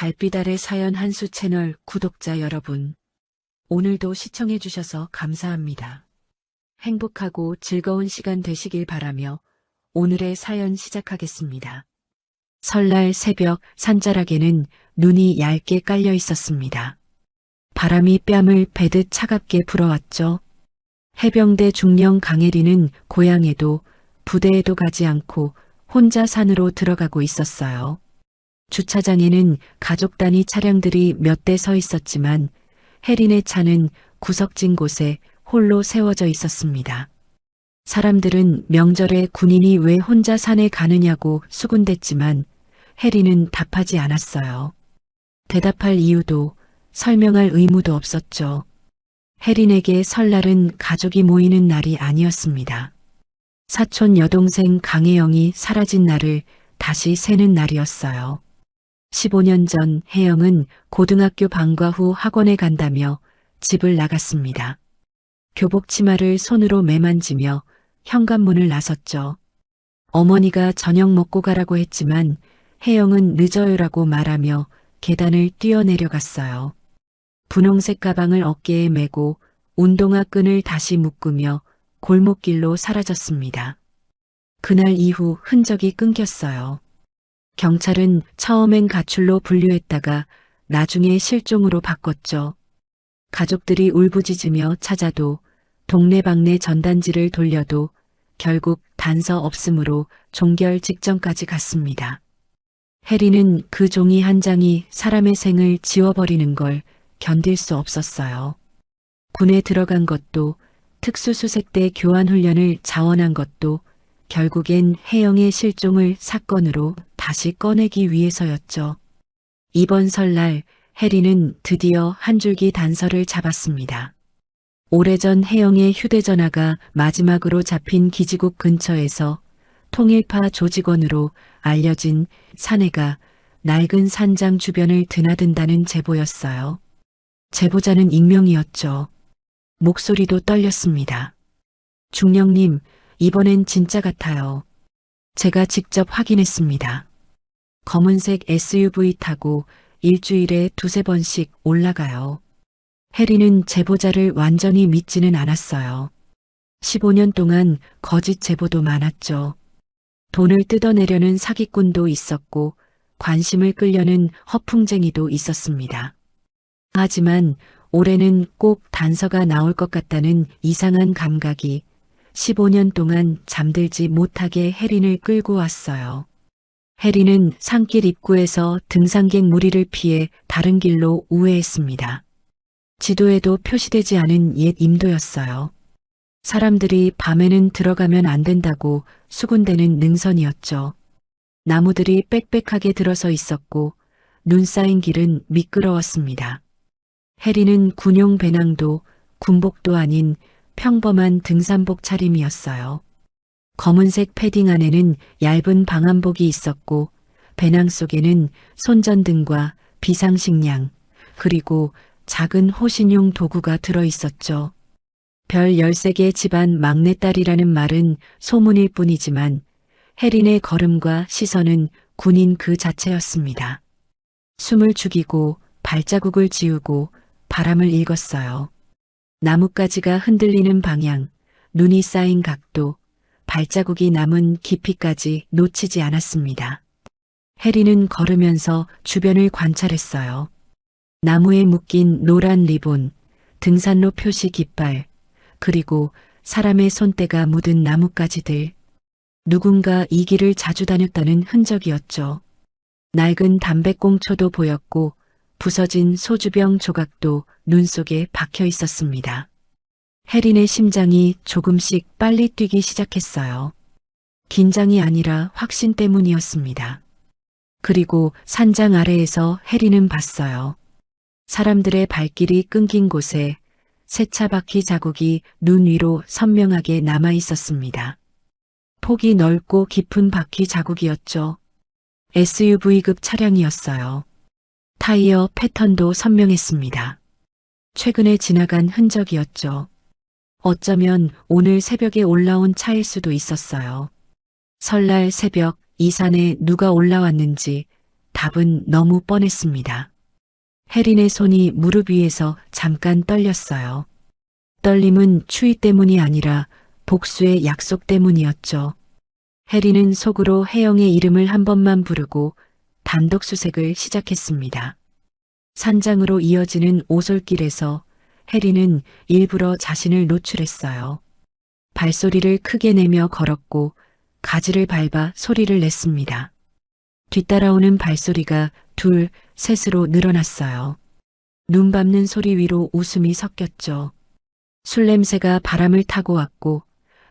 달빛 아래 사연 한수 채널 구독자 여러분, 오늘도 시청해주셔서 감사합니다. 행복하고 즐거운 시간 되시길 바라며 오늘의 사연 시작하겠습니다. 설날 새벽 산자락에는 눈이 얇게 깔려 있었습니다. 바람이 뺨을 베듯 차갑게 불어왔죠. 해병대 중령 강혜리는 고향에도 부대에도 가지 않고 혼자 산으로 들어가고 있었어요. 주차장에는 가족 단위 차량들이 몇 대 서 있었지만 혜린의 차는 구석진 곳에 홀로 세워져 있었습니다. 사람들은 명절에 군인이 왜 혼자 산에 가느냐고 수군댔지만 혜린은 답하지 않았어요. 대답할 이유도 설명할 의무도 없었죠. 혜린에게 설날은 가족이 모이는 날이 아니었습니다. 사촌 여동생 강혜영이 사라진 날을 다시 세는 날이었어요. 15년 전 혜영은 고등학교 방과 후 학원에 간다며 집을 나갔습니다. 교복 치마를 손으로 매만지며 현관문을 나섰죠. 어머니가 저녁 먹고 가라고 했지만 혜영은 늦어요라고 말하며 계단을 뛰어내려갔어요. 분홍색 가방을 어깨에 메고 운동화 끈을 다시 묶으며 골목길로 사라졌습니다. 그날 이후 흔적이 끊겼어요. 경찰은 처음엔 가출로 분류했다가 나중에 실종으로 바꿨죠. 가족들이 울부짖으며 찾아도 동네방네 전단지를 돌려도 결국 단서 없음으로 종결 직전까지 갔습니다. 혜리는 그 종이 한 장이 사람의 생을 지워버리는 걸 견딜 수 없었어요. 군에 들어간 것도 특수수색대 교환훈련을 자원한 것도 결국엔 혜영의 실종을 사건으로 다시 꺼내기 위해서였죠. 이번 설날 혜리는 드디어 한 줄기 단서를 잡았습니다. 오래전 혜영의 휴대전화가 마지막으로 잡힌 기지국 근처에서 통일파 조직원으로 알려진 사내가 낡은 산장 주변을 드나든다는 제보였어요. 제보자는 익명이었죠. 목소리도 떨렸습니다. 중령님, 이번엔 진짜 같아요. 제가 직접 확인했습니다. 검은색 SUV 타고 일주일에 두세 번씩 올라가요. 혜리는 제보자를 완전히 믿지는 않았어요. 15년 동안 거짓 제보도 많았죠. 돈을 뜯어내려는 사기꾼도 있었고 관심을 끌려는 허풍쟁이도 있었습니다. 하지만 올해는 꼭 단서가 나올 것 같다는 이상한 감각이 15년 동안 잠들지 못하게 혜린을 끌고 왔어요. 혜린은 산길 입구에서 등산객 무리를 피해 다른 길로 우회했습니다. 지도에도 표시되지 않은 옛 임도였어요. 사람들이 밤에는 들어가면 안 된다고 수군대는 능선이었죠. 나무들이 빽빽하게 들어서 있었고 눈 쌓인 길은 미끄러웠습니다. 혜린은 군용 배낭도 군복도 아닌 평범한 등산복 차림이었어요. 검은색 패딩 안에는 얇은 방한복이 있었고 배낭 속에는 손전등과 비상식량 그리고 작은 호신용 도구가 들어있었죠. 별 13개 집안 막내딸이라는 말은 소문일 뿐이지만 혜린의 걸음과 시선은 군인 그 자체였습니다. 숨을 죽이고 발자국을 지우고 바람을 읽었어요. 나뭇가지가 흔들리는 방향, 눈이 쌓인 각도, 발자국이 남은 깊이까지 놓치지 않았습니다. 혜리는 걸으면서 주변을 관찰했어요. 나무에 묶인 노란 리본, 등산로 표시 깃발, 그리고 사람의 손때가 묻은 나뭇가지들. 누군가 이 길을 자주 다녔다는 흔적이었죠. 낡은 담배꽁초도 보였고 부서진 소주병 조각도 눈 속에 박혀 있었습니다. 혜린의 심장이 조금씩 빨리 뛰기 시작했어요. 긴장이 아니라 확신 때문이었습니다. 그리고 산장 아래에서 혜린은 봤어요. 사람들의 발길이 끊긴 곳에 세차 바퀴 자국이 눈 위로 선명하게 남아 있었습니다. 폭이 넓고 깊은 바퀴 자국이었죠. SUV급 차량이었어요. 타이어 패턴도 선명했습니다. 최근에 지나간 흔적이었죠. 어쩌면 오늘 새벽에 올라온 차일 수도 있었어요. 설날 새벽 이 산에 누가 올라왔는지 답은 너무 뻔했습니다. 혜린의 손이 무릎 위에서 잠깐 떨렸어요. 떨림은 추위 때문이 아니라 복수의 약속 때문이었죠. 혜린은 속으로 혜영의 이름을 한 번만 부르고 단독 수색을 시작했습니다. 산장으로 이어지는 오솔길에서 혜린은 일부러 자신을 노출했어요. 발소리를 크게 내며 걸었고 가지를 밟아 소리를 냈습니다. 뒤따라오는 발소리가 둘, 셋으로 늘어났어요. 눈 밟는 소리 위로 웃음이 섞였죠. 술 냄새가 바람을 타고 왔고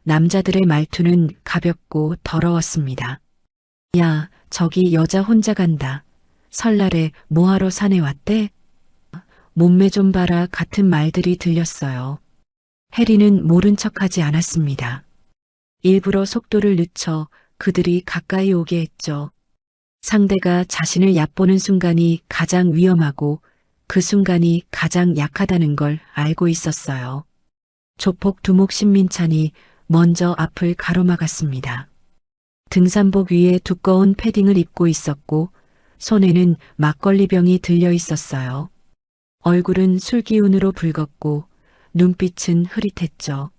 남자들의 말투는 가볍고 더러웠습니다. 야, 저기 여자 혼자 간다. 설날에 뭐하러 산에 왔대? 몸매 좀 봐라 같은 말들이 들렸어요. 혜리는 모른 척하지 않았습니다. 일부러 속도를 늦춰 그들이 가까이 오게 했죠. 상대가 자신을 얕보는 순간이 가장 위험하고 그 순간이 가장 약하다는 걸 알고 있었어요. 조폭 두목 신민찬이 먼저 앞을 가로막았습니다. 등산복 위에 두꺼운 패딩을 입고 있었고 손에는 막걸리병이 들려 있었어요. 얼굴은 술 기운으로 붉었고 눈빛은 흐릿했죠.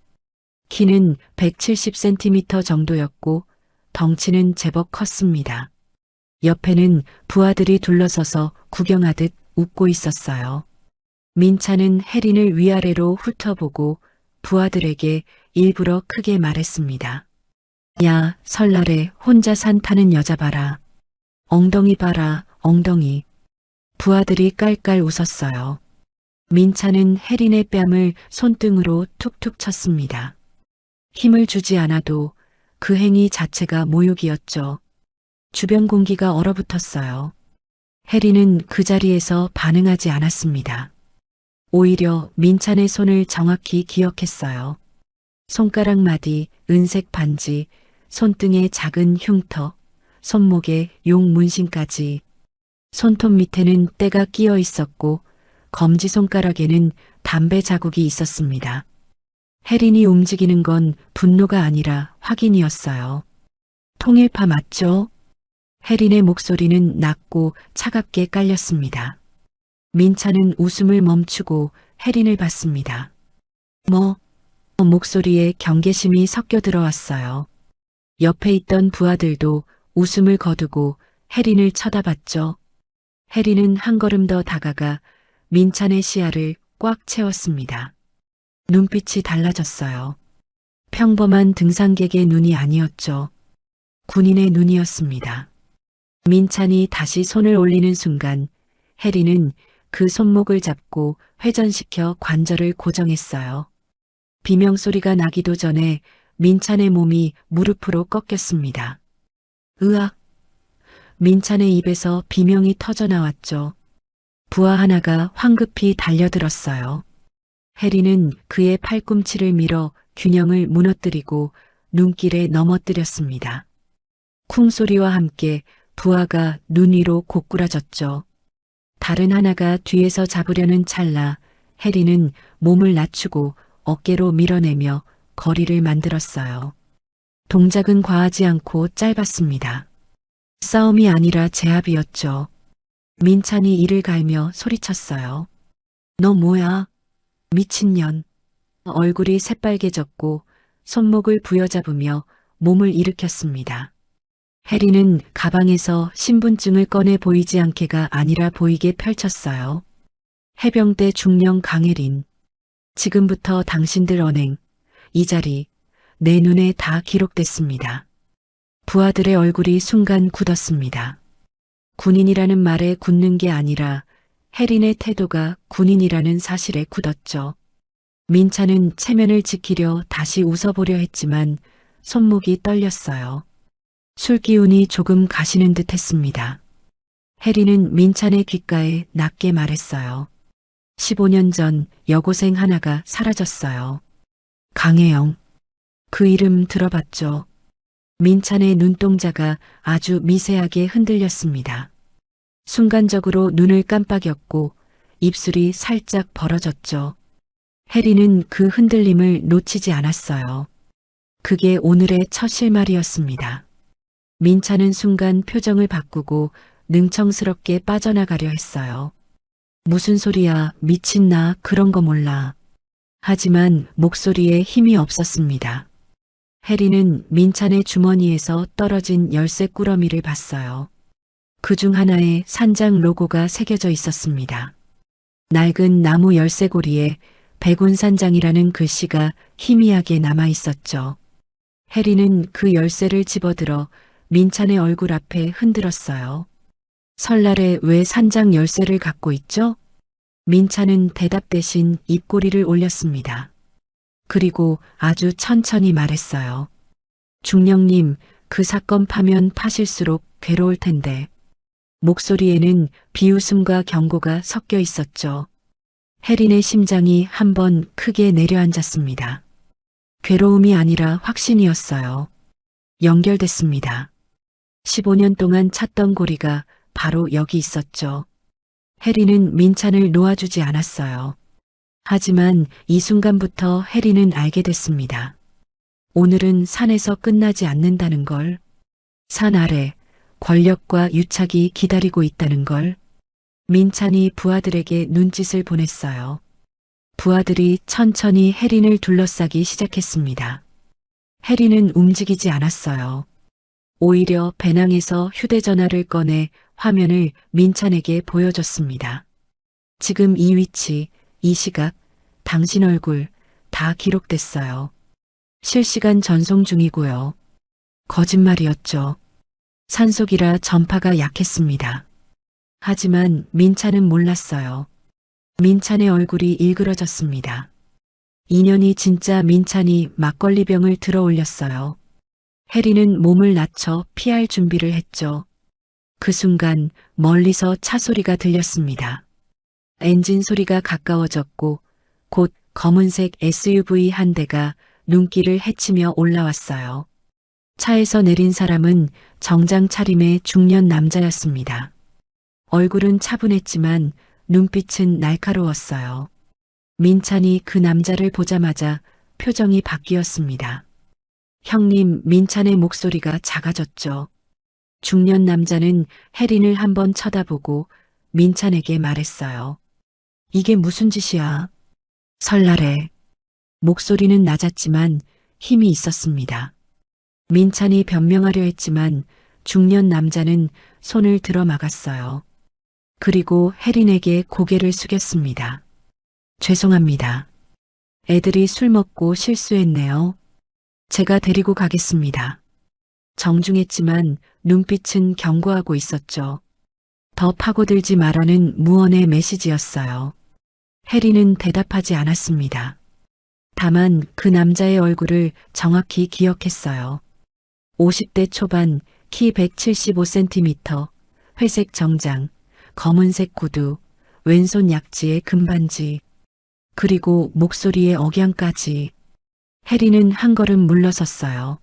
키는 170cm 정도였고 덩치는 제법 컸습니다. 옆에는 부하들이 둘러서서 구경하듯 웃고 있었어요. 민찬은 혜린을 위아래로 훑어보고 부하들에게 일부러 크게 말했습니다. 야, 설날에 혼자 산 타는 여자 봐라. 엉덩이 봐라, 엉덩이. 부하들이 깔깔 웃었어요. 민찬은 혜린의 뺨을 손등으로 툭툭 쳤습니다. 힘을 주지 않아도 그 행위 자체가 모욕이었죠. 주변 공기가 얼어붙었어요. 혜린은 그 자리에서 반응하지 않았습니다. 오히려 민찬의 손을 정확히 기억했어요. 손가락 마디, 은색 반지, 손등에 작은 흉터, 손목에 용 문신까지. 손톱 밑에는 때가 끼어 있었고 검지손가락에는 담배 자국이 있었습니다. 혜린이 움직이는 건 분노가 아니라 확인이었어요. 통일파 맞죠? 혜린의 목소리는 낮고 차갑게 깔렸습니다. 민찬은 웃음을 멈추고 혜린을 봤습니다. 목소리에 경계심이 섞여 들어왔어요. 옆에 있던 부하들도 웃음을 거두고 혜린을 쳐다봤죠. 혜린은 한 걸음 더 다가가 민찬의 시야를 꽉 채웠습니다. 눈빛이 달라졌어요. 평범한 등산객의 눈이 아니었죠. 군인의 눈이었습니다. 민찬이 다시 손을 올리는 순간 혜린은 그 손목을 잡고 회전시켜 관절을 고정했어요. 비명소리가 나기도 전에 민찬의 몸이 무릎으로 꺾였습니다. 으악! 민찬의 입에서 비명이 터져나왔죠. 부하 하나가 황급히 달려들었어요. 혜린은 그의 팔꿈치를 밀어 균형을 무너뜨리고 눈길에 넘어뜨렸습니다. 쿵 소리와 함께 부하가 눈 위로 고꾸라졌죠. 다른 하나가 뒤에서 잡으려는 찰나 혜린은 몸을 낮추고 어깨로 밀어내며 거리를 만들었어요. 동작은 과하지 않고 짧았습니다. 싸움이 아니라 제압이었죠. 민찬이 이를 갈며 소리쳤어요. 너 뭐야? 미친년. 얼굴이 새빨개졌고 손목을 부여잡으며 몸을 일으켰습니다. 혜린은 가방에서 신분증을 꺼내 보이지 않게가 아니라 보이게 펼쳤어요. 해병대 중령 강혜린. 지금부터 당신들 언행, 이 자리, 내 눈에 다 기록됐습니다. 부하들의 얼굴이 순간 굳었습니다. 군인이라는 말에 굳는 게 아니라 혜린의 태도가 군인이라는 사실에 굳었죠. 민찬은 체면을 지키려 다시 웃어보려 했지만 손목이 떨렸어요. 술 기운이 조금 가시는 듯 했습니다. 혜린은 민찬의 귓가에 낮게 말했어요. 15년 전 여고생 하나가 사라졌어요. 강혜영. 그 이름 들어봤죠? 민찬의 눈동자가 아주 미세하게 흔들렸습니다. 순간적으로 눈을 깜빡였고 입술이 살짝 벌어졌죠. 혜린은 그 흔들림을 놓치지 않았어요. 그게 오늘의 첫 실말이었습니다. 민찬은 순간 표정을 바꾸고 능청스럽게 빠져나가려 했어요. 무슨 소리야, 미친나, 그런 거 몰라. 하지만 목소리에 힘이 없었습니다. 해리는 민찬의 주머니에서 떨어진 열쇠 꾸러미를 봤어요. 그중 하나에 산장 로고가 새겨져 있었습니다. 낡은 나무 열쇠고리에 백운산장이라는 글씨가 희미하게 남아 있었죠. 해리는 그 열쇠를 집어들어 민찬의 얼굴 앞에 흔들었어요. 설날에 왜 산장 열쇠를 갖고 있죠? 민찬은 대답 대신 입꼬리를 올렸습니다. 그리고 아주 천천히 말했어요. 중령님, 그 사건 파면 파실수록 괴로울 텐데. 목소리에는 비웃음과 경고가 섞여 있었죠. 해린의 심장이 한번 크게 내려앉았습니다. 괴로움이 아니라 확신이었어요. 연결됐습니다. 15년 동안 찾던 고리가 바로 여기 있었죠. 해리는 민찬을 놓아주지 않았어요. 하지만 이 순간부터 해리는 알게 됐습니다. 오늘은 산에서 끝나지 않는다는 걸. 산 아래 권력과 유착이 기다리고 있다는 걸. 민찬이 부하들에게 눈짓을 보냈어요. 부하들이 천천히 해린을 둘러싸기 시작했습니다. 해린은 움직이지 않았어요. 오히려 배낭에서 휴대전화를 꺼내 화면을 민찬에게 보여줬습니다. 지금 이 위치, 이 시각, 당신 얼굴 다 기록됐어요. 실시간 전송 중이고요. 거짓말이었죠. 산속이라 전파가 약했습니다. 하지만 민찬은 몰랐어요. 민찬의 얼굴이 일그러졌습니다. 인연이 진짜 민찬이 막걸리병을 들어 올렸어요. 해리는 몸을 낮춰 피할 준비를 했죠. 그 순간 멀리서 차 소리가 들렸습니다. 엔진 소리가 가까워졌고 곧 검은색 SUV 한 대가 눈길을 헤치며 올라왔어요. 차에서 내린 사람은 정장 차림의 중년 남자였습니다. 얼굴은 차분했지만 눈빛은 날카로웠어요. 민찬이 그 남자를 보자마자 표정이 바뀌었습니다. 형님, 민찬의 목소리가 작아졌죠. 중년 남자는 해린을 한번 쳐다보고 민찬에게 말했어요. 이게 무슨 짓이야? 설날에. 목소리는 낮았지만 힘이 있었습니다. 민찬이 변명하려 했지만 중년 남자는 손을 들어 막았어요. 그리고 해린에게 고개를 숙였습니다. 죄송합니다. 애들이 술 먹고 실수했네요. 제가 데리고 가겠습니다. 정중했지만 눈빛은 경고하고 있었죠. 더 파고들지 말라는 무언의 메시지였어요. 해리는 대답하지 않았습니다. 다만 그 남자의 얼굴을 정확히 기억했어요. 50대 초반, 키 175cm, 회색 정장, 검은색 구두, 왼손 약지에 금반지, 그리고 목소리의 억양까지. 해리는 한 걸음 물러섰어요.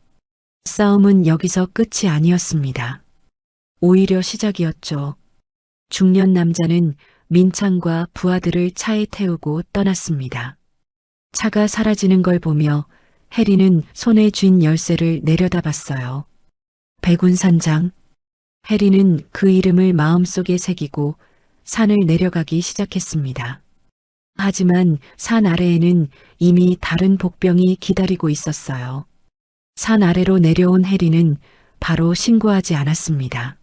싸움은 여기서 끝이 아니었습니다. 오히려 시작이었죠. 중년 남자는 민찬과 부하들을 차에 태우고 떠났습니다. 차가 사라지는 걸 보며 해리는 손에 쥔 열쇠를 내려다봤어요. 백운산장. 해리는 그 이름을 마음속에 새기고 산을 내려가기 시작했습니다. 하지만 산 아래에는 이미 다른 복병이 기다리고 있었어요. 산 아래로 내려온 해리는 바로 신고하지 않았습니다.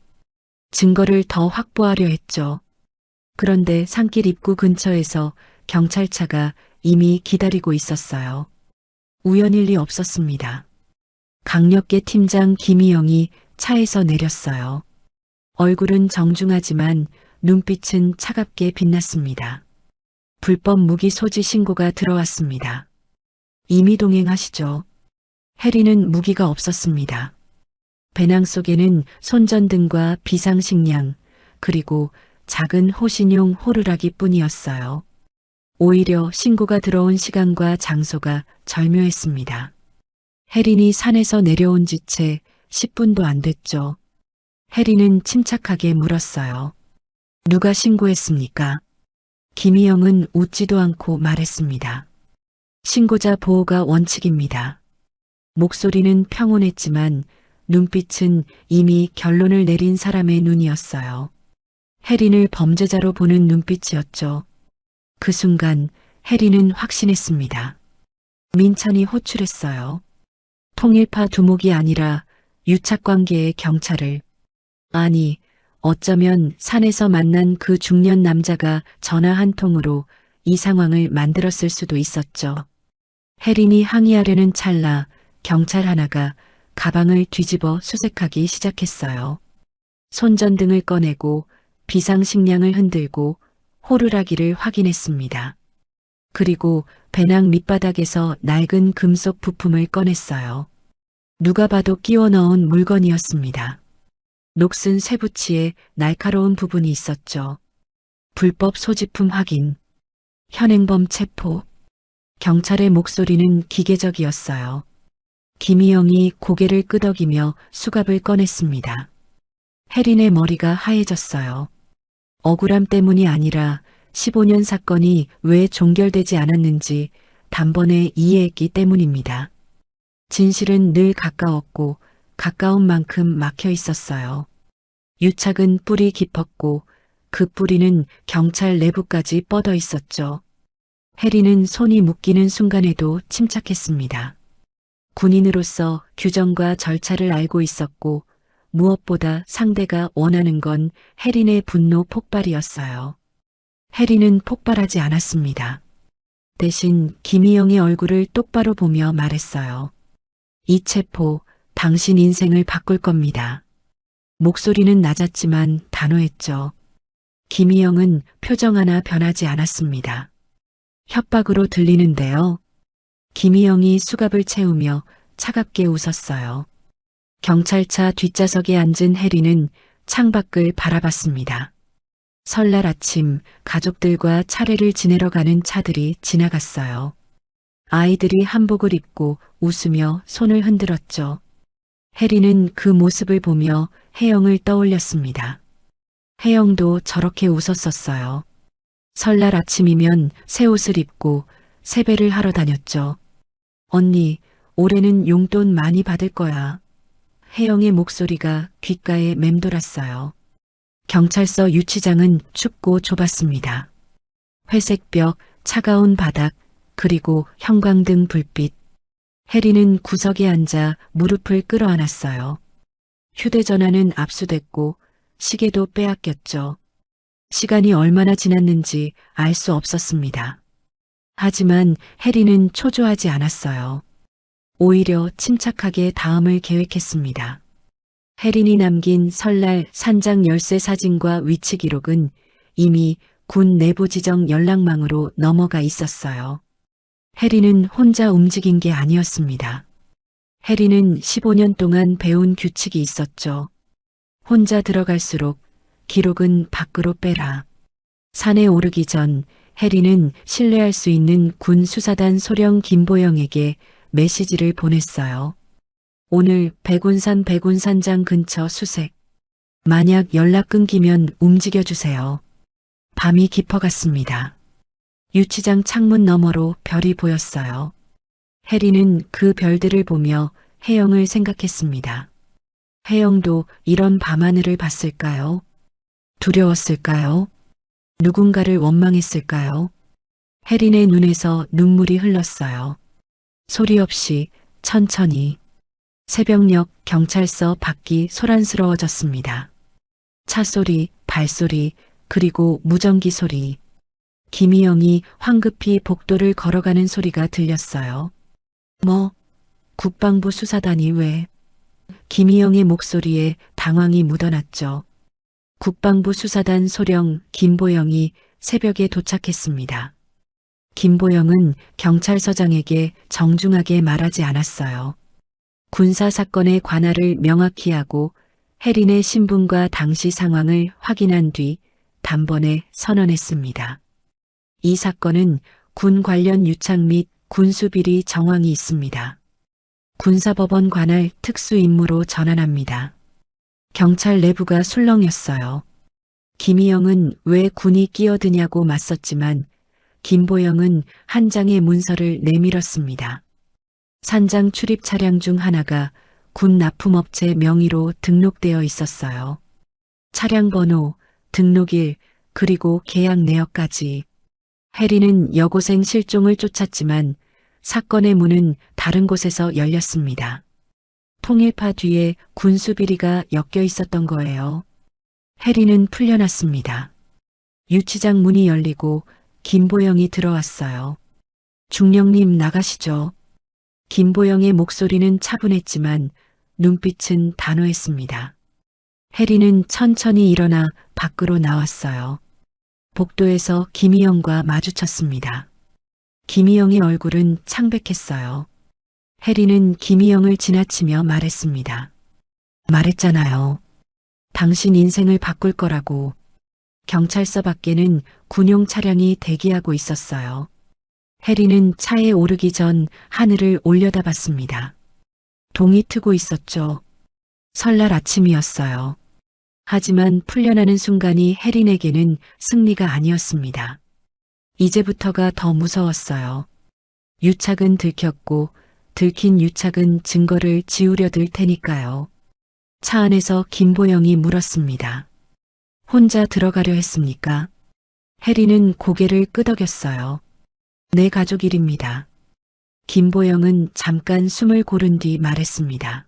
증거를 더 확보하려 했죠. 그런데 산길 입구 근처에서 경찰차가 이미 기다리고 있었어요. 우연일 리 없었습니다. 강력계 팀장 김희영이 차에서 내렸어요. 얼굴은 정중하지만 눈빛은 차갑게 빛났습니다. 불법 무기 소지 신고가 들어왔습니다. 이미 동행하시죠. 해리는 무기가 없었습니다. 배낭 속에는 손전등과 비상식량, 그리고 작은 호신용 호루라기 뿐이었어요. 오히려 신고가 들어온 시간과 장소가 절묘했습니다. 해린이 산에서 내려온 지 채 10분도 안 됐죠. 해린은 침착하게 물었어요. 누가 신고했습니까? 김희영은 웃지도 않고 말했습니다. 신고자 보호가 원칙입니다. 목소리는 평온했지만 눈빛은 이미 결론을 내린 사람의 눈이었어요. 혜린을 범죄자로 보는 눈빛이었죠. 그 순간 혜린은 확신했습니다. 민찬이 호출했어요. 통일파 두목이 아니라 유착관계의 경찰을. 아니, 어쩌면 산에서 만난 그 중년 남자가 전화 한 통으로 이 상황을 만들었을 수도 있었죠. 혜린이 항의하려는 찰나 경찰 하나가 가방을 뒤집어 수색하기 시작했어요. 손전등을 꺼내고 비상식량을 흔들고 호루라기를 확인했습니다. 그리고 배낭 밑바닥에서 낡은 금속 부품을 꺼냈어요. 누가 봐도 끼워 넣은 물건이었습니다. 녹슨 쇠붙이에 날카로운 부분이 있었죠. 불법 소지품 확인. 현행범 체포. 경찰의 목소리는 기계적이었어요. 김희영이 고개를 끄덕이며 수갑을 꺼냈습니다. 혜린의 머리가 하얘졌어요. 억울함 때문이 아니라 15년 사건이 왜 종결되지 않았는지 단번에 이해했기 때문입니다. 진실은 늘 가까웠고 가까운 만큼 막혀 있었어요. 유착은 뿌리 깊었고 그 뿌리는 경찰 내부까지 뻗어 있었죠. 혜린은 손이 묶이는 순간에도 침착했습니다. 군인으로서 규정과 절차를 알고 있었고 무엇보다 상대가 원하는 건 혜린의 분노 폭발이었어요. 혜린은 폭발하지 않았습니다. 대신 김희영의 얼굴을 똑바로 보며 말했어요. 이 체포, 당신 인생을 바꿀 겁니다. 목소리는 낮았지만 단호했죠. 김희영은 표정 하나 변하지 않았습니다. 협박으로 들리는데요. 김희영이 수갑을 채우며 차갑게 웃었어요. 경찰차 뒷좌석에 앉은 혜린은 창밖을 바라봤습니다. 설날 아침 가족들과 차례를 지내러 가는 차들이 지나갔어요. 아이들이 한복을 입고 웃으며 손을 흔들었죠. 혜린은 그 모습을 보며 혜영을 떠올렸습니다. 혜영도 저렇게 웃었었어요. 설날 아침이면 새 옷을 입고 세배를 하러 다녔죠. 언니, 올해는 용돈 많이 받을 거야. 혜영의 목소리가 귓가에 맴돌았어요. 경찰서 유치장은 춥고 좁았습니다. 회색 벽, 차가운 바닥, 그리고 형광등 불빛. 혜린은 구석에 앉아 무릎을 끌어안았어요. 휴대전화는 압수됐고 시계도 빼앗겼죠. 시간이 얼마나 지났는지 알 수 없었습니다. 하지만 혜린은 초조하지 않았어요. 오히려 침착하게 다음을 계획했습니다. 혜린이 남긴 설날 산장 열쇠 사진과 위치 기록은 이미 군 내부 지정 연락망으로 넘어가 있었어요. 혜린은 혼자 움직인 게 아니었습니다. 혜린은 15년 동안 배운 규칙이 있었죠. 혼자 들어갈수록 기록은 밖으로 빼라. 산에 오르기 전 혜린은 신뢰할 수 있는 군 수사단 소령 김보영에게 메시지를 보냈어요. 오늘 백운산장 근처 수색. 만약 연락 끊기면 움직여주세요. 밤이 깊어갔습니다. 유치장 창문 너머로 별이 보였어요. 혜린은 그 별들을 보며 혜영을 생각했습니다. 혜영도 이런 밤하늘을 봤을까요? 두려웠을까요? 누군가를 원망했을까요? 혜린의 눈에서 눈물이 흘렀어요. 소리 없이 천천히. 새벽녘 경찰서 밖이 소란스러워졌습니다. 차 소리, 발소리, 그리고 무전기 소리. 김희영이 황급히 복도를 걸어가는 소리가 들렸어요. 뭐? 국방부 수사단이 왜? 김희영의 목소리에 당황이 묻어났죠. 국방부 수사단 소령 김보영이 새벽에 도착했습니다. 김보영은 경찰서장에게 정중하게 말하지 않았어요. 군사사건의 관할을 명확히 하고 혜린의 신분과 당시 상황을 확인한 뒤 단번에 선언했습니다. 이 사건은 군 관련 유착 및 군수비리 정황이 있습니다. 군사법원 관할 특수임무로 전환합니다. 경찰 내부가 술렁였어요. 김희영은 왜 군이 끼어드냐고 맞섰지만 김보영은 한 장의 문서를 내밀었습니다. 산장 출입 차량 중 하나가 군 납품업체 명의로 등록되어 있었어요. 차량 번호, 등록일, 그리고 계약 내역까지. 해리는 여고생 실종을 쫓았지만 사건의 문은 다른 곳에서 열렸습니다. 통일파 뒤에 군수 비리가 엮여 있었던 거예요. 해리는 풀려났습니다. 유치장 문이 열리고 김보영이 들어왔어요. 중령님 나가시죠. 김보영의 목소리는 차분했지만 눈빛은 단호했습니다. 해리는 천천히 일어나 밖으로 나왔어요. 복도에서 김희영과 마주쳤습니다. 김희영의 얼굴은 창백했어요. 해리는 김희영을 지나치며 말했습니다. 말했잖아요. 당신 인생을 바꿀 거라고. 경찰서 밖에는 군용 차량이 대기하고 있었어요. 해리는 차에 오르기 전 하늘을 올려다봤습니다. 동이 트고 있었죠. 설날 아침이었어요. 하지만 풀려나는 순간이 해린에게는 승리가 아니었습니다. 이제부터가 더 무서웠어요. 유착은 들켰고 들킨 유착은 증거를 지우려 들 테니까요. 차 안에서 김보영이 물었습니다. 혼자 들어가려 했습니까? 해리는 고개를 끄덕였어요. 내 가족 일입니다. 김보영은 잠깐 숨을 고른 뒤 말했습니다.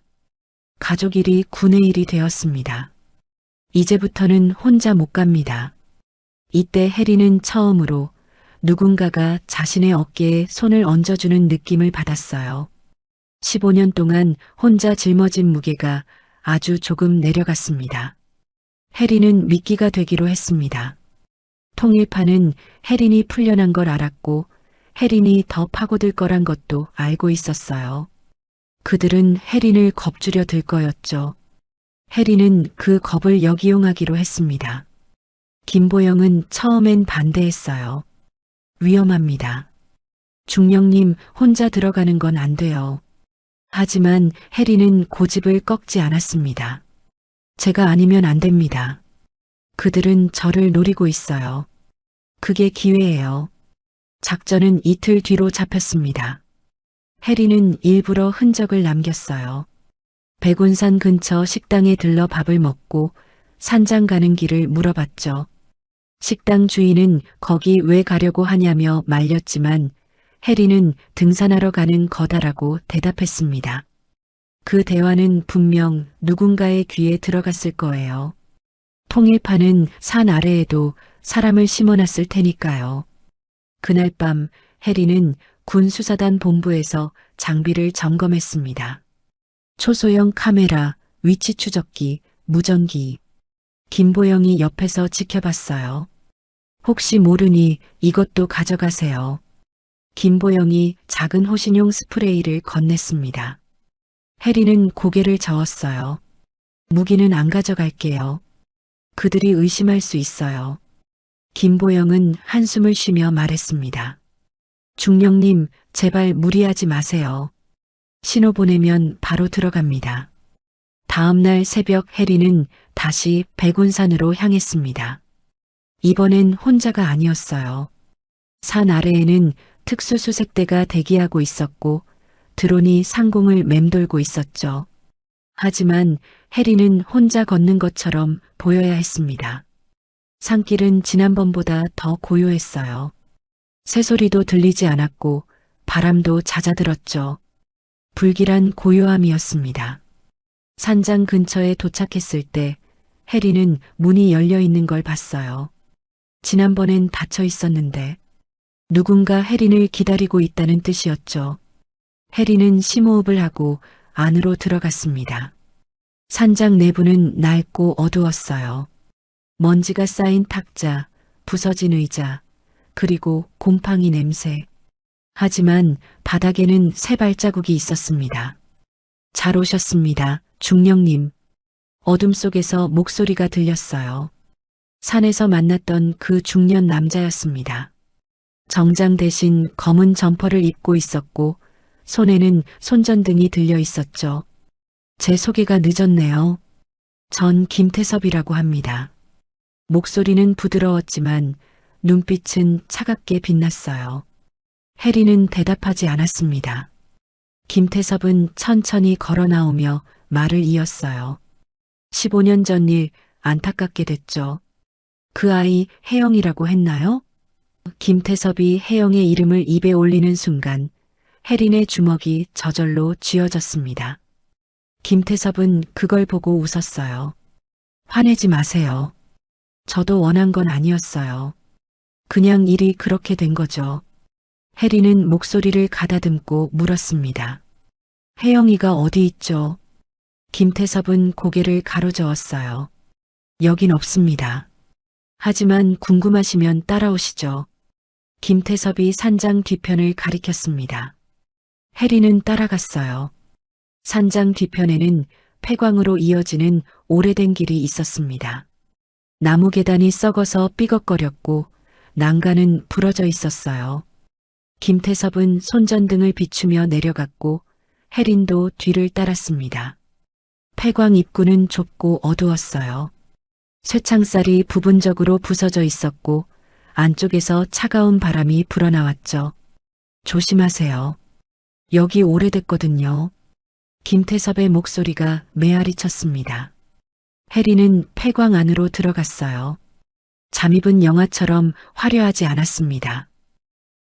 가족 일이 군의 일이 되었습니다. 이제부터는 혼자 못 갑니다. 이때 해리는 처음으로 누군가가 자신의 어깨에 손을 얹어주는 느낌을 받았어요. 15년 동안 혼자 짊어진 무게가 아주 조금 내려갔습니다. 해리는 미끼가 되기로 했습니다. 통일파는 해린이 풀려난 걸 알았고 해린이 더 파고들 거란 것도 알고 있었어요. 그들은 해린을 겁주려 들 거였죠. 해린은 그 겁을 역이용하기로 했습니다. 김보영은 처음엔 반대했어요. 위험합니다. 중령님 혼자 들어가는 건 안 돼요. 하지만 해린은 고집을 꺾지 않았습니다. 제가 아니면 안 됩니다. 그들은 저를 노리고 있어요. 그게 기회예요. 작전은 이틀 뒤로 잡혔습니다. 해리는 일부러 흔적을 남겼어요. 백운산 근처 식당에 들러 밥을 먹고 산장 가는 길을 물어봤죠. 식당 주인은 거기 왜 가려고 하냐며 말렸지만 해리는 등산하러 가는 거다라고 대답했습니다. 그 대화는 분명 누군가의 귀에 들어갔을 거예요. 통일파는 산 아래에도 사람을 심어놨을 테니까요. 그날 밤 해리는 군수사단 본부에서 장비를 점검했습니다. 초소형 카메라, 위치 추적기, 무전기. 김보영이 옆에서 지켜봤어요. 혹시 모르니 이것도 가져가세요. 김보영이 작은 호신용 스프레이를 건넸습니다. 해리는 고개를 저었어요. 무기는 안 가져갈게요. 그들이 의심할 수 있어요. 김보영은 한숨을 쉬며 말했습니다. 중령님, 제발 무리하지 마세요. 신호 보내면 바로 들어갑니다. 다음 날 새벽 해리는 다시 백운산으로 향했습니다. 이번엔 혼자가 아니었어요. 산 아래에는 특수수색대가 대기하고 있었고 드론이 상공을 맴돌고 있었죠. 하지만 해리는 혼자 걷는 것처럼 보여야 했습니다. 산길은 지난번보다 더 고요했어요. 새소리도 들리지 않았고 바람도 잦아들었죠. 불길한 고요함이었습니다. 산장 근처에 도착했을 때 해리는 문이 열려 있는 걸 봤어요. 지난번엔 닫혀 있었는데 누군가 해린을 기다리고 있다는 뜻이었죠. 해리는 심호흡을 하고 안으로 들어갔습니다. 산장 내부는 낡고 어두웠어요. 먼지가 쌓인 탁자, 부서진 의자, 그리고 곰팡이 냄새. 하지만 바닥에는 새 발자국이 있었습니다. 잘 오셨습니다, 중령님. 어둠 속에서 목소리가 들렸어요. 산에서 만났던 그 중년 남자였습니다. 정장 대신 검은 점퍼를 입고 있었고 손에는 손전등이 들려 있었죠. 제 소개가 늦었네요. 전 김태섭이라고 합니다. 목소리는 부드러웠지만 눈빛은 차갑게 빛났어요. 해리는 대답하지 않았습니다. 김태섭은 천천히 걸어 나오며 말을 이었어요. 15년 전 일 안타깝게 됐죠. 그 아이 혜영이라고 했나요? 김태섭이 혜영의 이름을 입에 올리는 순간 혜린의 주먹이 저절로 쥐어졌습니다. 김태섭은 그걸 보고 웃었어요. 화내지 마세요. 저도 원한 건 아니었어요. 그냥 일이 그렇게 된 거죠. 혜린은 목소리를 가다듬고 물었습니다. 혜영이가 어디 있죠? 김태섭은 고개를 가로저었어요. 여긴 없습니다. 하지만 궁금하시면 따라오시죠. 김태섭이 산장 뒤편을 가리켰습니다. 혜린은 따라갔어요. 산장 뒤편에는 폐광으로 이어지는 오래된 길이 있었습니다. 나무 계단이 썩어서 삐걱거렸고 난간은 부러져 있었어요. 김태섭은 손전등을 비추며 내려갔고 혜린도 뒤를 따랐습니다. 폐광 입구는 좁고 어두웠어요. 쇠창살이 부분적으로 부서져 있었고 안쪽에서 차가운 바람이 불어나왔죠. 조심하세요. 여기 오래됐거든요. 김태섭의 목소리가 메아리 쳤습니다. 혜린은 폐광 안으로 들어갔어요. 잠입은 영화처럼 화려하지 않았습니다.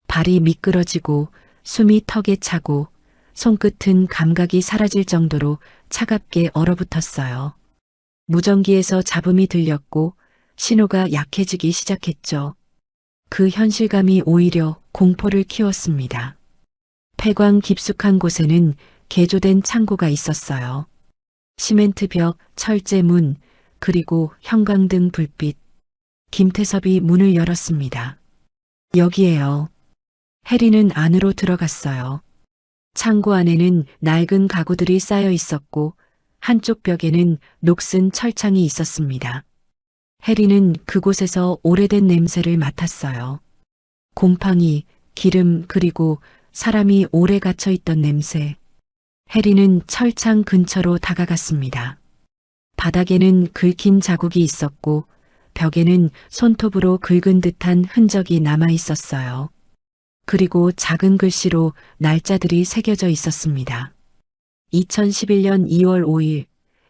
발이 미끄러지고 숨이 턱에 차고 손끝은 감각이 사라질 정도로 차갑게 얼어붙었어요. 무전기에서 잡음이 들렸고 신호가 약해지기 시작했죠. 그 현실감이 오히려 공포를 키웠습니다. 폐광 깊숙한 곳에는 개조된 창고가 있었어요. 시멘트 벽, 철제 문, 그리고 형광등 불빛. 김태섭이 문을 열었습니다. 여기에요. 혜린은 안으로 들어갔어요. 창고 안에는 낡은 가구들이 쌓여 있었고 한쪽 벽에는 녹슨 철창이 있었습니다. 혜린은 그곳에서 오래된 냄새를 맡았어요. 곰팡이, 기름 그리고 사람이 오래 갇혀 있던 냄새. 혜린은 철창 근처로 다가갔습니다. 바닥에는 긁힌 자국이 있었고 벽에는 손톱으로 긁은 듯한 흔적이 남아 있었어요. 그리고 작은 글씨로 날짜들이 새겨져 있었습니다. 2011년 2월 5일,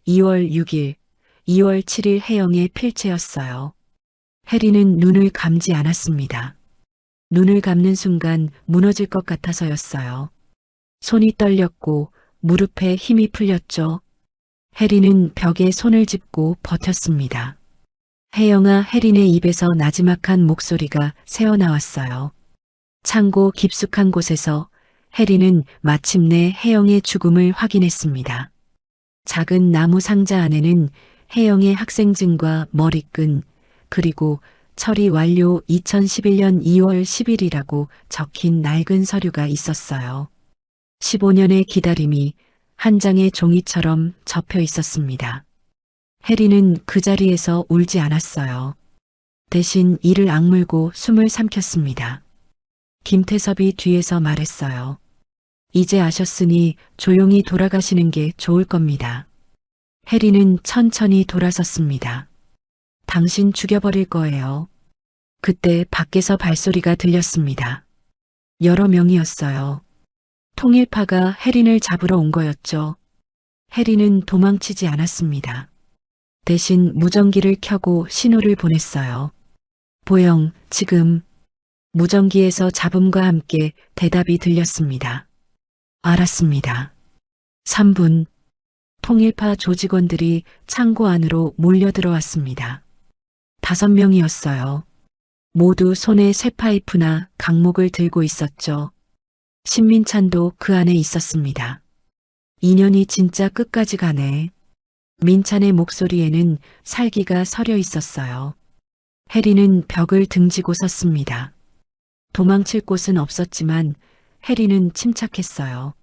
2월 6일, 2월 7일 혜영의 필체였어요. 혜린은 눈을 감지 않았습니다. 눈을 감는 순간 무너질 것 같아서였어요. 손이 떨렸고 무릎에 힘이 풀렸죠. 혜린은 벽에 손을 짚고 버텼습니다. 혜영아, 혜린의 입에서 나지막한 목소리가 새어나왔어요. 창고 깊숙한 곳에서 혜린은 마침내 혜영의 죽음을 확인했습니다. 작은 나무 상자 안에는 혜영의 학생증과 머리끈, 그리고 처리 완료 2011년 2월 10일이라고 적힌 낡은 서류가 있었어요. 15년의 기다림이 한 장의 종이처럼 접혀 있었습니다. 혜린은 그 자리에서 울지 않았어요. 대신 이를 악물고 숨을 삼켰습니다. 김태섭이 뒤에서 말했어요. 이제 아셨으니 조용히 돌아가시는 게 좋을 겁니다. 혜린은 천천히 돌아섰습니다. 당신 죽여버릴 거예요. 그때 밖에서 발소리가 들렸습니다. 여러 명이었어요. 통일파가 혜린을 잡으러 온 거였죠. 혜린은 도망치지 않았습니다. 대신 무전기를 켜고 신호를 보냈어요. 보영, 지금. 무전기에서 잡음과 함께 대답이 들렸습니다. 알았습니다. 3분. 통일파 조직원들이 창고 안으로 몰려들어왔습니다. 5명이었어요. 모두 손에 쇠파이프나 강목을 들고 있었죠. 신민찬도 그 안에 있었습니다. 인연이 진짜 끝까지 가네. 민찬의 목소리에는 살기가 서려 있었어요. 혜린은 벽을 등지고 섰습니다. 도망칠 곳은 없었지만 혜린은 침착했어요.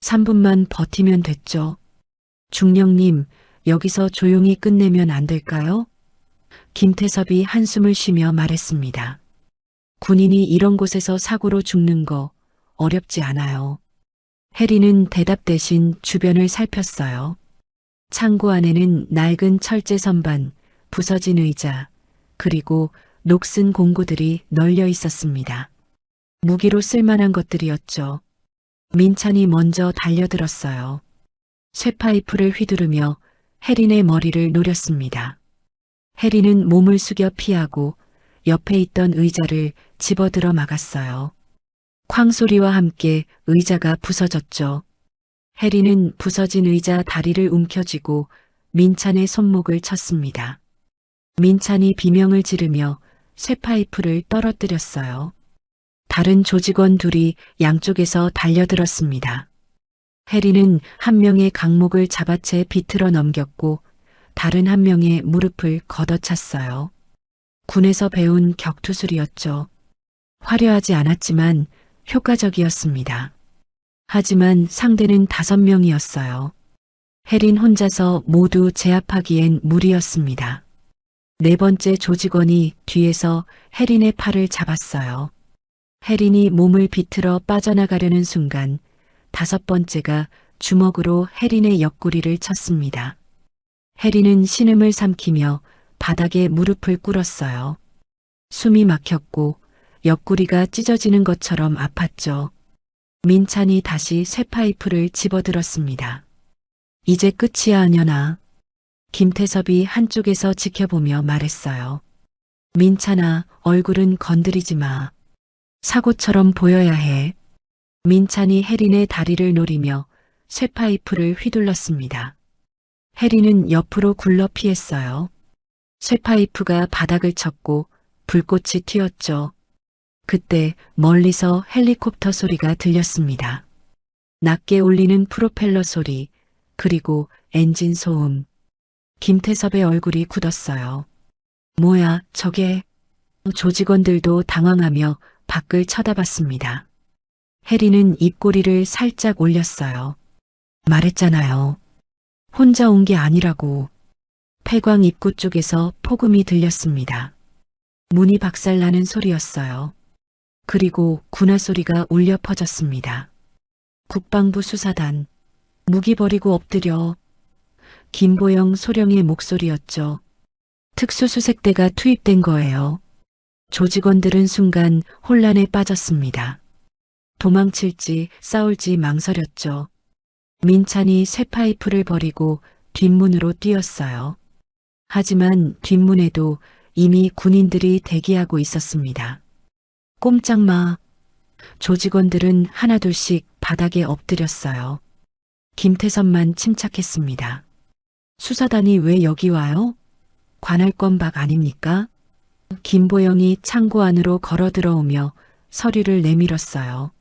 3분만 버티면 됐죠. 중령님, 여기서 조용히 끝내면 안 될까요? 김태섭이 한숨을 쉬며 말했습니다. 군인이 이런 곳에서 사고로 죽는 거 어렵지 않아요. 혜린은 대답 대신 주변을 살폈어요. 창고 안에는 낡은 철제 선반, 부서진 의자, 그리고 녹슨 공구들이 널려 있었습니다. 무기로 쓸만한 것들이었죠. 민찬이 먼저 달려들었어요. 쇠파이프를 휘두르며 혜린의 머리를 노렸습니다. 혜린은 몸을 숙여 피하고 옆에 있던 의자를 집어들어 막았어요. 쾅 소리와 함께 의자가 부서졌죠. 혜린은 부서진 의자 다리를 움켜쥐고 민찬의 손목을 쳤습니다. 민찬이 비명을 지르며 쇠파이프를 떨어뜨렸어요. 다른 조직원 둘이 양쪽에서 달려들었습니다. 혜린은 한 명의 강목을 잡아채 비틀어 넘겼고 다른 한 명의 무릎을 걷어찼어요. 군에서 배운 격투술이었죠. 화려하지 않았지만 효과적이었습니다. 하지만 상대는 5명이었어요. 혜린 혼자서 모두 제압하기엔 무리였습니다. 네 번째 조직원이 뒤에서 혜린의 팔을 잡았어요. 혜린이 몸을 비틀어 빠져나가려는 순간 5번째가 주먹으로 혜린의 옆구리를 쳤습니다. 혜린은 신음을 삼키며 바닥에 무릎을 꿇었어요. 숨이 막혔고 옆구리가 찢어지는 것처럼 아팠죠. 민찬이 다시 쇠파이프를 집어들었습니다. 이제 끝이야 하녀나. 김태섭이 한쪽에서 지켜보며 말했어요. 민찬아, 얼굴은 건드리지 마. 사고처럼 보여야 해. 민찬이 혜린의 다리를 노리며 쇠파이프를 휘둘렀습니다. 혜린은 옆으로 굴러 피했어요. 쇠파이프가 바닥을 쳤고 불꽃이 튀었죠. 그때 멀리서 헬리콥터 소리가 들렸습니다. 낮게 울리는 프로펠러 소리, 그리고 엔진 소음. 김태섭의 얼굴이 굳었어요. 뭐야, 저게? 조직원들도 당황하며 밖을 쳐다봤습니다. 혜린은 입꼬리를 살짝 올렸어요. 말했잖아요. 혼자 온 게 아니라고. 폐광 입구 쪽에서 폭음이 들렸습니다. 문이 박살나는 소리였어요. 그리고 군화 소리가 울려 퍼졌습니다. 국방부 수사단, 무기 버리고 엎드려. 김보영 소령의 목소리였죠. 특수수색대가 투입된 거예요. 조직원들은 순간 혼란에 빠졌습니다. 도망칠지 싸울지 망설였죠. 민찬이 쇠파이프를 버리고 뒷문으로 뛰었어요. 하지만 뒷문에도 이미 군인들이 대기하고 있었습니다. 꼼짝 마. 조직원들은 하나둘씩 바닥에 엎드렸어요. 김태섭만 침착했습니다. 수사단이 왜 여기 와요? 관할권 밖 아닙니까? 김보영이 창고 안으로 걸어 들어오며 서류를 내밀었어요.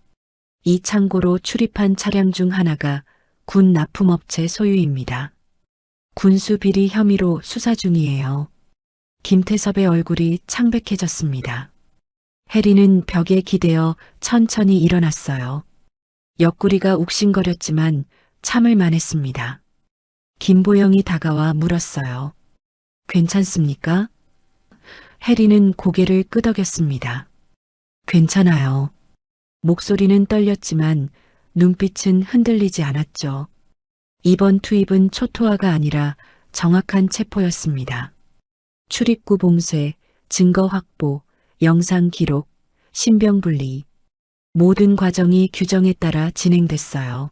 이 창고로 출입한 차량 중 하나가 군 납품업체 소유입니다. 군수 비리 혐의로 수사 중이에요. 김태섭의 얼굴이 창백해졌습니다. 혜린은 벽에 기대어 천천히 일어났어요. 옆구리가 욱신거렸지만 참을 만했습니다. 김보영이 다가와 물었어요. 괜찮습니까? 혜린은 고개를 끄덕였습니다. 괜찮아요. 목소리는 떨렸지만 눈빛은 흔들리지 않았죠. 이번 투입은 초토화가 아니라 정확한 체포였습니다. 출입구 봉쇄, 증거 확보, 영상 기록, 신병 분리. 모든 과정이 규정에 따라 진행됐어요.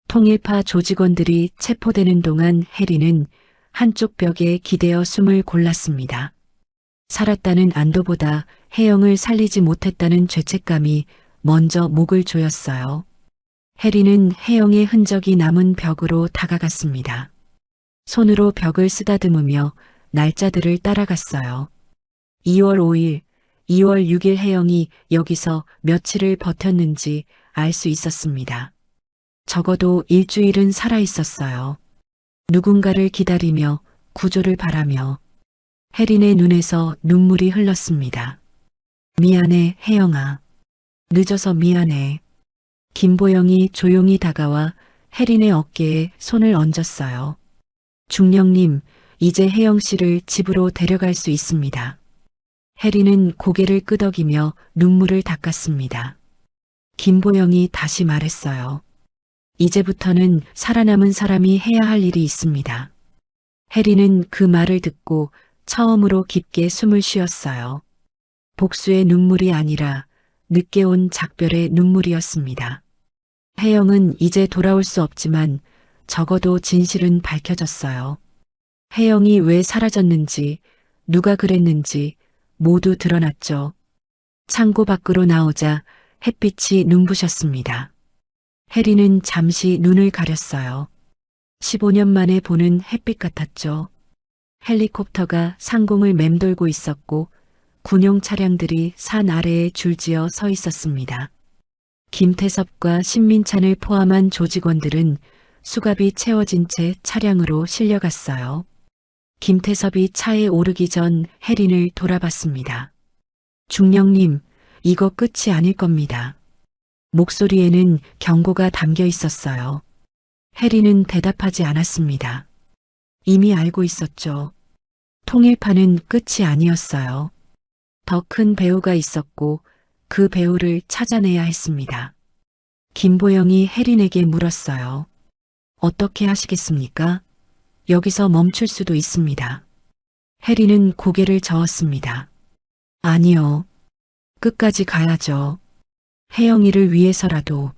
통일파 조직원들이 체포되는 동안 혜린은 한쪽 벽에 기대어 숨을 골랐습니다. 살았다는 안도보다 혜영을 살리지 못했다는 죄책감이 먼저 목을 조였어요. 혜린은 혜영의 흔적이 남은 벽으로 다가갔습니다. 손으로 벽을 쓰다듬으며 날짜들을 따라갔어요. 2월 5일, 2월 6일 혜영이 여기서 며칠을 버텼는지 알 수 있었습니다. 적어도 일주일은 살아 있었어요. 누군가를 기다리며 구조를 바라며. 혜린의 눈에서 눈물이 흘렀습니다. 미안해, 혜영아. 늦어서 미안해. 김보영이 조용히 다가와 혜린의 어깨에 손을 얹었어요. 중령님, 이제 혜영 씨를 집으로 데려갈 수 있습니다. 혜린은 고개를 끄덕이며 눈물을 닦았습니다. 김보영이 다시 말했어요. 이제부터는 살아남은 사람이 해야 할 일이 있습니다. 혜린은 그 말을 듣고 처음으로 깊게 숨을 쉬었어요. 복수의 눈물이 아니라 늦게 온 작별의 눈물이었습니다. 혜영은 이제 돌아올 수 없지만 적어도 진실은 밝혀졌어요. 혜영이 왜 사라졌는지, 누가 그랬는지 모두 드러났죠. 창고 밖으로 나오자 햇빛이 눈부셨습니다. 해리는 잠시 눈을 가렸어요. 15년 만에 보는 햇빛 같았죠. 헬리콥터가 상공을 맴돌고 있었고 군용 차량들이 산 아래에 줄지어 서 있었습니다. 김태섭과 신민찬을 포함한 조직원들은 수갑이 채워진 채 차량으로 실려갔어요. 김태섭이 차에 오르기 전 혜린을 돌아봤습니다. 중령님, 이거 끝이 아닐 겁니다. 목소리에는 경고가 담겨 있었어요. 혜린은 대답하지 않았습니다. 이미 알고 있었죠. 통일파는 끝이 아니었어요. 더 큰 배우가 있었고 그 배우를 찾아내야 했습니다. 김보영이 혜린에게 물었어요. 어떻게 하시겠습니까? 여기서 멈출 수도 있습니다. 혜린은 고개를 저었습니다. 아니요. 끝까지 가야죠. 혜영이를 위해서라도.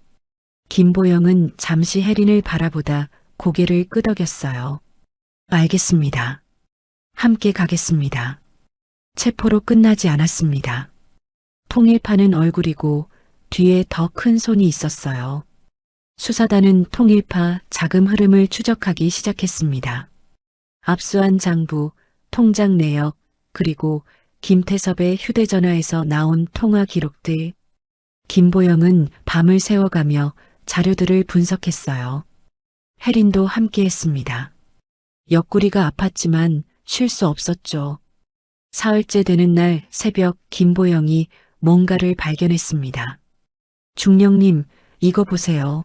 김보영은 잠시 혜린을 바라보다 고개를 끄덕였어요. 알겠습니다. 함께 가겠습니다. 체포로 끝나지 않았습니다. 통일파는 얼굴이고 뒤에 더 큰 손이 있었어요. 수사단은 통일파 자금 흐름을 추적하기 시작했습니다. 압수한 장부, 통장 내역, 그리고 김태섭의 휴대전화에서 나온 통화 기록들. 김보영은 밤을 새워가며 자료들을 분석했어요. 혜린도 함께했습니다. 옆구리가 아팠지만 쉴 수 없었죠. 사흘째 되는 날 새벽 김보영이 뭔가를 발견했습니다. 중령님, 이거 보세요.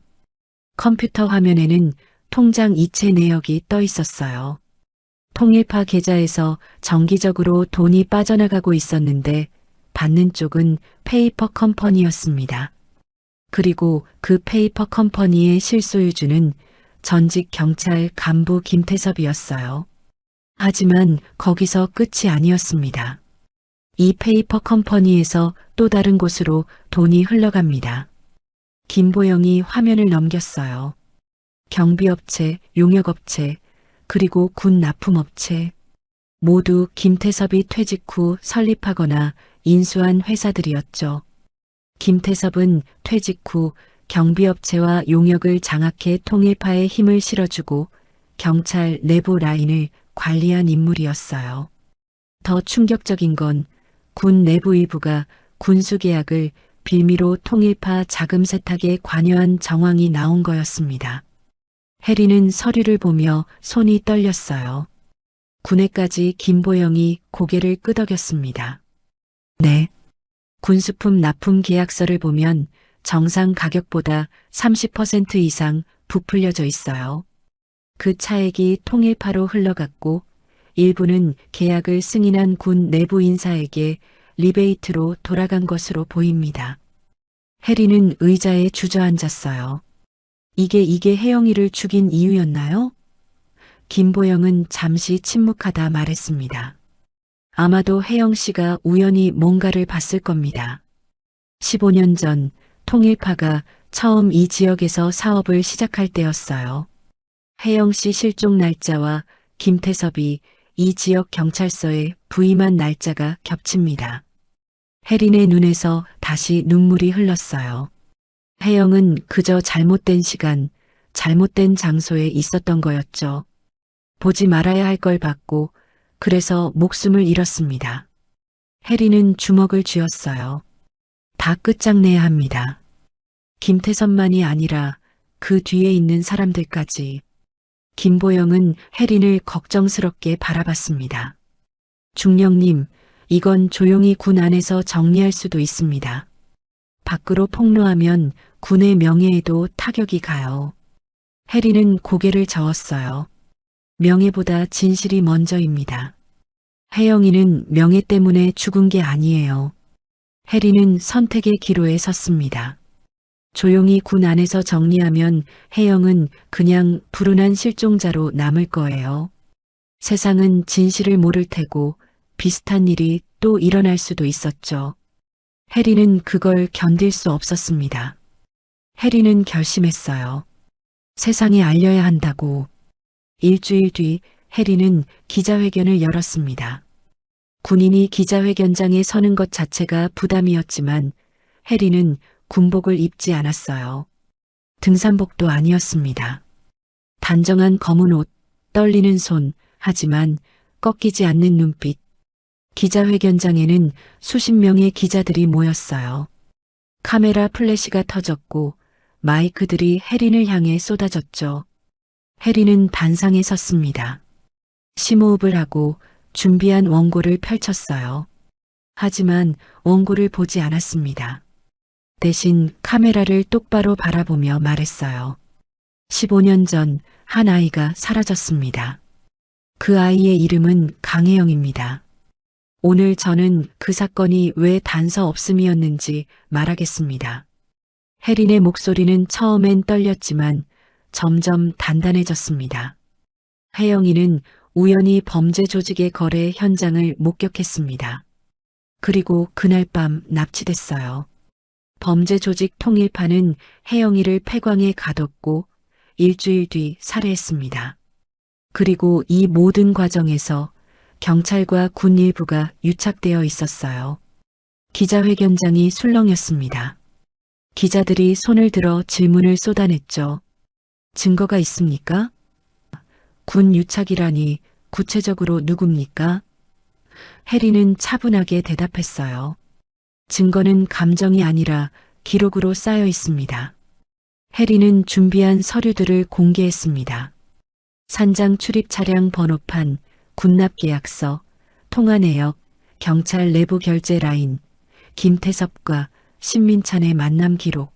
컴퓨터 화면에는 통장 이체 내역이 떠 있었어요. 통일파 계좌에서 정기적으로 돈이 빠져나가고 있었는데 받는 쪽은 페이퍼 컴퍼니였습니다. 그리고 그 페이퍼 컴퍼니의 실소유주는 전직 경찰 간부 김태섭이었어요. 하지만 거기서 끝이 아니었습니다. 이 페이퍼 컴퍼니에서 또 다른 곳으로 돈이 흘러갑니다. 김보영이 화면을 넘겼어요. 경비업체, 용역업체, 그리고 군 납품업체, 모두 김태섭이 퇴직 후 설립하거나 인수한 회사들이었죠. 김태섭은 퇴직 후 경비업체와 용역을 장악해 통일파에 힘을 실어주고 경찰 내부 라인을 관리한 인물이었어요. 더 충격적인 건 군 내부 일부가 군수계약을 빌미로 통일파 자금 세탁에 관여한 정황이 나온 거였습니다. 혜린은 서류를 보며 손이 떨렸어요. 군에까지 김보영이 고개를 끄덕였습니다. 네. 군수품 납품 계약서를 보면 정상 가격보다 30% 이상 부풀려져 있어요. 그 차액이 통일파로 흘러갔고 일부는 계약을 승인한 군 내부 인사에게 리베이트로 돌아간 것으로 보입니다. 혜린은 의자에 주저앉았어요. 이게 혜영이를 죽인 이유였나요? 김보영은 잠시 침묵하다 말했습니다. 아마도 혜영 씨가 우연히 뭔가를 봤을 겁니다. 15년 전 통일파가 처음 이 지역에서 사업을 시작할 때였어요. 혜영 씨 실종 날짜와 김태섭이 이 지역 경찰서에 부임한 날짜가 겹칩니다. 혜린의 눈에서 다시 눈물이 흘렀어요. 혜영은 그저 잘못된 시간, 잘못된 장소에 있었던 거였죠. 보지 말아야 할 걸 봤고 그래서 목숨을 잃었습니다. 혜린은 주먹을 쥐었어요. 다 끝장내야 합니다. 김태섭만이 아니라 그 뒤에 있는 사람들까지. 김보영은 혜린을 걱정스럽게 바라봤습니다. 중령님, 이건 조용히 군 안에서 정리할 수도 있습니다. 밖으로 폭로하면 군의 명예에도 타격이 가요. 혜린은 고개를 저었어요. 명예보다 진실이 먼저입니다. 혜영이는 명예 때문에 죽은 게 아니에요. 혜린은 선택의 기로에 섰습니다. 조용히 군 안에서 정리하면 혜영은 그냥 불운한 실종자로 남을 거예요. 세상은 진실을 모를 테고 비슷한 일이 또 일어날 수도 있었죠. 혜린은 그걸 견딜 수 없었습니다. 혜린은 결심했어요. 세상에 알려야 한다고. 일주일 뒤 해리는 기자회견을 열었습니다. 군인이 기자회견장에 서는 것 자체가 부담이었지만 해리는 군복을 입지 않았어요. 등산복도 아니었습니다. 단정한 검은 옷, 떨리는 손, 하지만 꺾이지 않는 눈빛. 기자회견장에는 수십 명의 기자들이 모였어요. 카메라 플래시가 터졌고 마이크들이 해린을 향해 쏟아졌죠. 해린은 단상에 섰습니다. 심호흡을 하고 준비한 원고를 펼쳤어요. 하지만 원고를 보지 않았습니다. 대신 카메라를 똑바로 바라보며 말했어요. 15년 전 한 아이가 사라졌습니다. 그 아이의 이름은 강혜영입니다. 오늘 저는 그 사건이 왜 단서 없음이었는지 말하겠습니다. 해린의 목소리는 처음엔 떨렸지만 점점 단단해졌습니다. 혜영이는 우연히 범죄 조직의 거래 현장을 목격했습니다. 그리고 그날 밤 납치됐어요. 범죄 조직 통일파는 혜영이를 폐광에 가뒀고 일주일 뒤 살해했습니다. 그리고 이 모든 과정에서 경찰과 군 일부가 유착되어 있었어요. 기자회견장이 술렁였습니다. 기자들이 손을 들어 질문을 쏟아냈죠. 증거가 있습니까? 군 유착이라니 구체적으로 누굽니까? 해리는 차분하게 대답했어요. 증거는 감정이 아니라 기록으로 쌓여 있습니다. 해리는 준비한 서류들을 공개했습니다. 산장 출입 차량 번호판, 군납계약서, 통화내역, 경찰 내부 결제 라인, 김태섭과 신민찬의 만남 기록.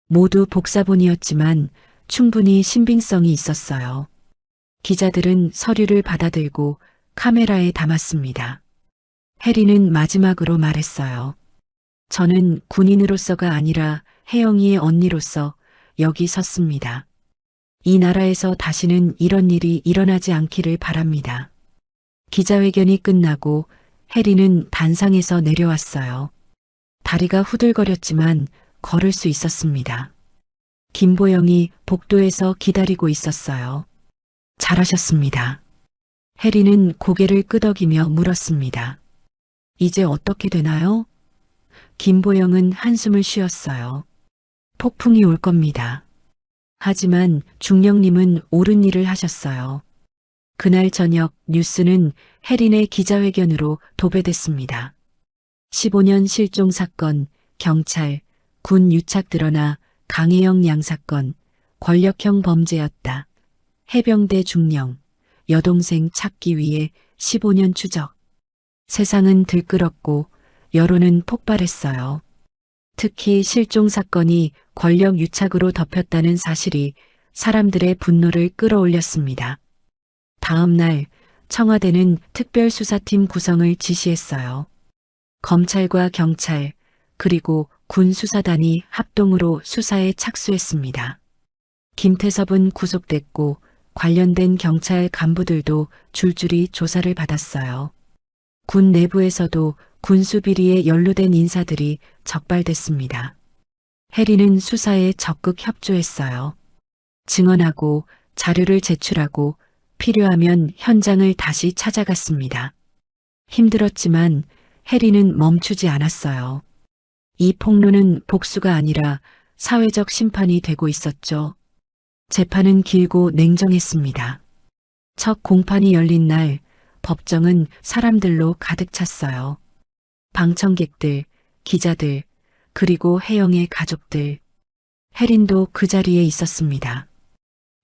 모두 복사본이었지만 충분히 신빙성이 있었어요. 기자들은 서류를 받아들고 카메라에 담았습니다. 해리는 마지막으로 말했어요. 저는 군인으로서가 아니라 혜영이의 언니로서 여기 섰습니다. 이 나라에서 다시는 이런 일이 일어나지 않기를 바랍니다. 기자회견이 끝나고 해리는 단상에서 내려왔어요. 다리가 후들거렸지만 걸을 수 있었습니다. 김보영이 복도에서 기다리고 있었어요. 잘하셨습니다. 해리는 고개를 끄덕이며 물었습니다. 이제 어떻게 되나요? 김보영은 한숨을 쉬었어요. 폭풍이 올 겁니다. 하지만 중령님은 옳은 일을 하셨어요. 그날 저녁 뉴스는 해린의 기자회견으로 도배됐습니다. 15년 실종 사건, 경찰, 군 유착 드러나 강혜영 양사건, 권력형 범죄였다. 해병대 중령, 여동생 찾기 위해 15년 추적. 세상은 들끓었고 여론은 폭발했어요. 특히 실종 사건이 권력 유착으로 덮였다는 사실이 사람들의 분노를 끌어올렸습니다. 다음 날 청와대는 특별수사팀 구성을 지시했어요. 검찰과 경찰 그리고 군 수사단이 합동으로 수사에 착수했습니다. 김태섭은 구속됐고 관련된 경찰 간부들도 줄줄이 조사를 받았어요. 군 내부에서도 군수 비리에 연루된 인사들이 적발됐습니다. 해리는 수사에 적극 협조했어요. 증언하고 자료를 제출하고 필요하면 현장을 다시 찾아갔습니다. 힘들었지만 해리는 멈추지 않았어요. 이 폭로는 복수가 아니라 사회적 심판이 되고 있었죠. 재판은 길고 냉정했습니다. 첫 공판이 열린 날 법정은 사람들로 가득 찼어요. 방청객들, 기자들, 그리고 혜영의 가족들. 해린도 그 자리에 있었습니다.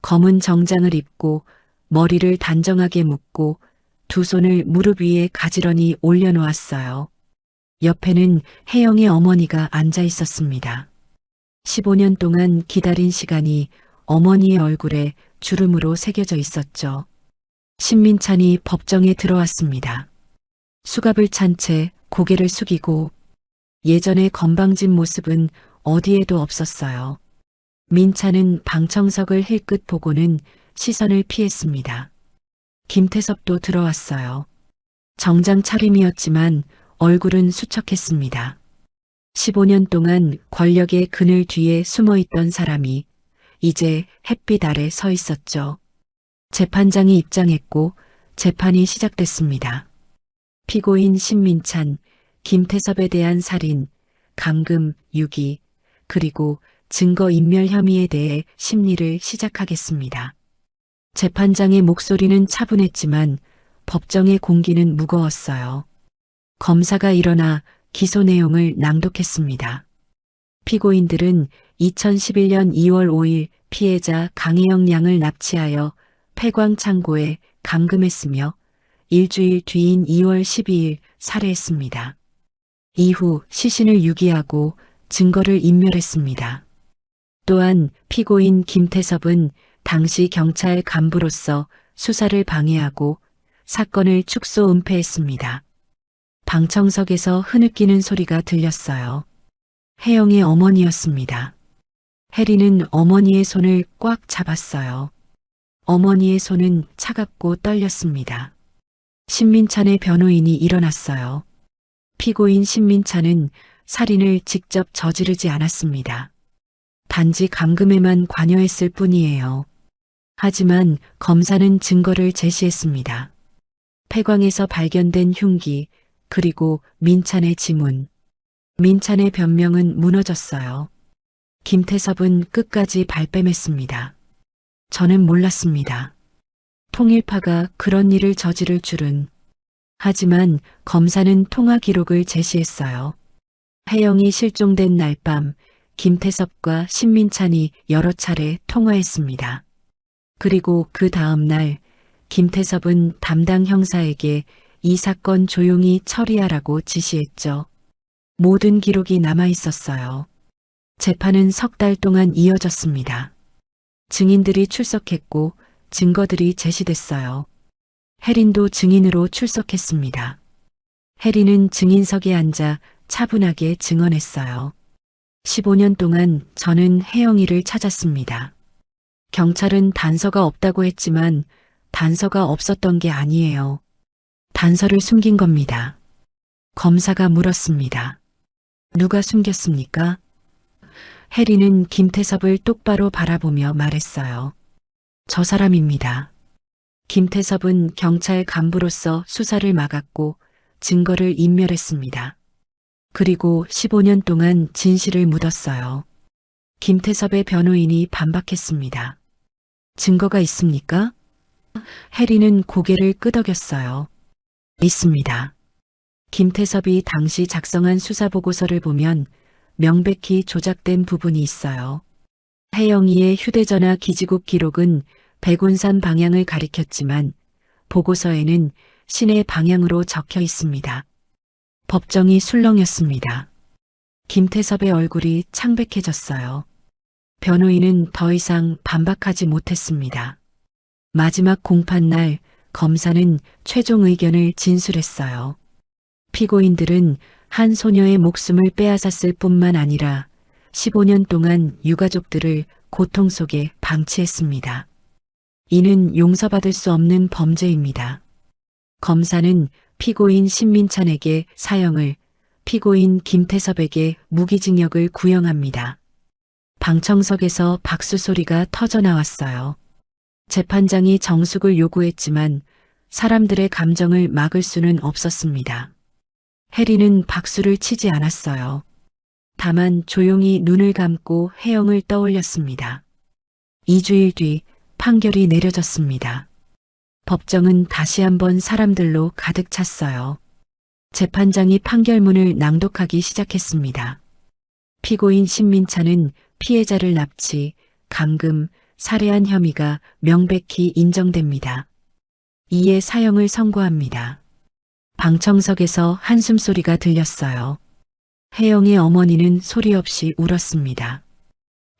검은 정장을 입고 머리를 단정하게 묶고 두 손을 무릎 위에 가지런히 올려놓았어요. 옆에는 혜영의 어머니가 앉아 있었습니다. 15년 동안 기다린 시간이 어머니의 얼굴에 주름으로 새겨져 있었죠. 신민찬이 법정에 들어왔습니다. 수갑을 찬 채 고개를 숙이고 예전의 건방진 모습은 어디에도 없었어요. 민찬은 방청석을 힐끗 보고는 시선을 피했습니다. 김태섭도 들어왔어요. 정장 차림이었지만 얼굴은 수척했습니다. 15년 동안 권력의 그늘 뒤에 숨어있던 사람이 이제 햇빛 아래 서 있었죠. 재판장이 입장했고 재판이 시작됐습니다. 피고인 신민찬, 김태섭에 대한 살인, 감금, 유기, 그리고 증거인멸 혐의에 대해 심리를 시작하겠습니다. 재판장의 목소리는 차분했지만 법정의 공기는 무거웠어요. 검사가 일어나 기소 내용을 낭독했습니다. 피고인들은 2011년 2월 5일 피해자 강혜영 양을 납치하여 폐광 창고에 감금했으며 일주일 뒤인 2월 12일 살해했습니다. 이후 시신을 유기하고 증거를 인멸했습니다. 또한 피고인 김태섭은 당시 경찰 간부로서 수사를 방해하고 사건을 축소 은폐했습니다. 방청석에서 흐느끼는 소리가 들렸어요. 혜영의 어머니였습니다. 혜리는 어머니의 손을 꽉 잡았어요. 어머니의 손은 차갑고 떨렸습니다. 신민찬의 변호인이 일어났어요. 피고인 신민찬은 살인을 직접 저지르지 않았습니다. 단지 감금에만 관여했을 뿐이에요. 하지만 검사는 증거를 제시했습니다. 폐광에서 발견된 흉기, 그리고 민찬의 지문. 민찬의 변명은 무너졌어요. 김태섭은 끝까지 발뺌했습니다. 저는 몰랐습니다. 통일파가 그런 일을 저지를 줄은. 하지만 검사는 통화 기록을 제시했어요. 혜영이 실종된 날 밤 김태섭과 신민찬이 여러 차례 통화했습니다. 그리고 그 다음 날 김태섭은 담당 형사에게 이 사건 조용히 처리하라고 지시했죠. 모든 기록이 남아 있었어요. 재판은 석 달 동안 이어졌습니다. 증인들이 출석했고 증거들이 제시됐어요. 혜린도 증인으로 출석했습니다. 혜린은 증인석에 앉아 차분하게 증언했어요. 15년 동안 저는 혜영이를 찾았습니다. 경찰은 단서가 없다고 했지만 단서가 없었던 게 아니에요. 단서를 숨긴 겁니다. 검사가 물었습니다. 누가 숨겼습니까? 혜리는 김태섭을 똑바로 바라보며 말했어요. 저 사람입니다. 김태섭은 경찰 간부로서 수사를 막았고 증거를 인멸했습니다. 그리고 15년 동안 진실을 묻었어요. 김태섭의 변호인이 반박했습니다. 증거가 있습니까? 혜리는 고개를 끄덕였어요. 있습니다. 김태섭이 당시 작성한 수사보고서를 보면 명백히 조작된 부분이 있어요. 혜영이의 휴대전화 기지국 기록은 백운산 방향을 가리켰지만 보고서에는 시내 방향으로 적혀 있습니다. 법정이 술렁였습니다. 김태섭의 얼굴이 창백해졌어요. 변호인은 더 이상 반박하지 못했습니다. 마지막 공판날 검사는 최종 의견을 진술했어요. 피고인들은 한 소녀의 목숨을 빼앗았을 뿐만 아니라 15년 동안 유가족들을 고통 속에 방치했습니다. 이는 용서받을 수 없는 범죄입니다. 검사는 피고인 신민찬에게 사형을, 피고인 김태섭에게 무기징역을 구형합니다. 방청석에서 박수 소리가 터져나왔어요. 재판장이 정숙을 요구했지만 사람들의 감정을 막을 수는 없었습니다. 혜리는 박수를 치지 않았어요. 다만 조용히 눈을 감고 혜영을 떠올렸습니다. 2주일 뒤 판결이 내려졌습니다. 법정은 다시 한번 사람들로 가득 찼어요. 재판장이 판결문을 낭독하기 시작했습니다. 피고인 신민찬은 피해자를 납치, 감금, 살해한 혐의가 명백히 인정됩니다. 이에 사형을 선고합니다. 방청석에서 한숨소리가 들렸어요. 혜영의 어머니는 소리 없이 울었습니다.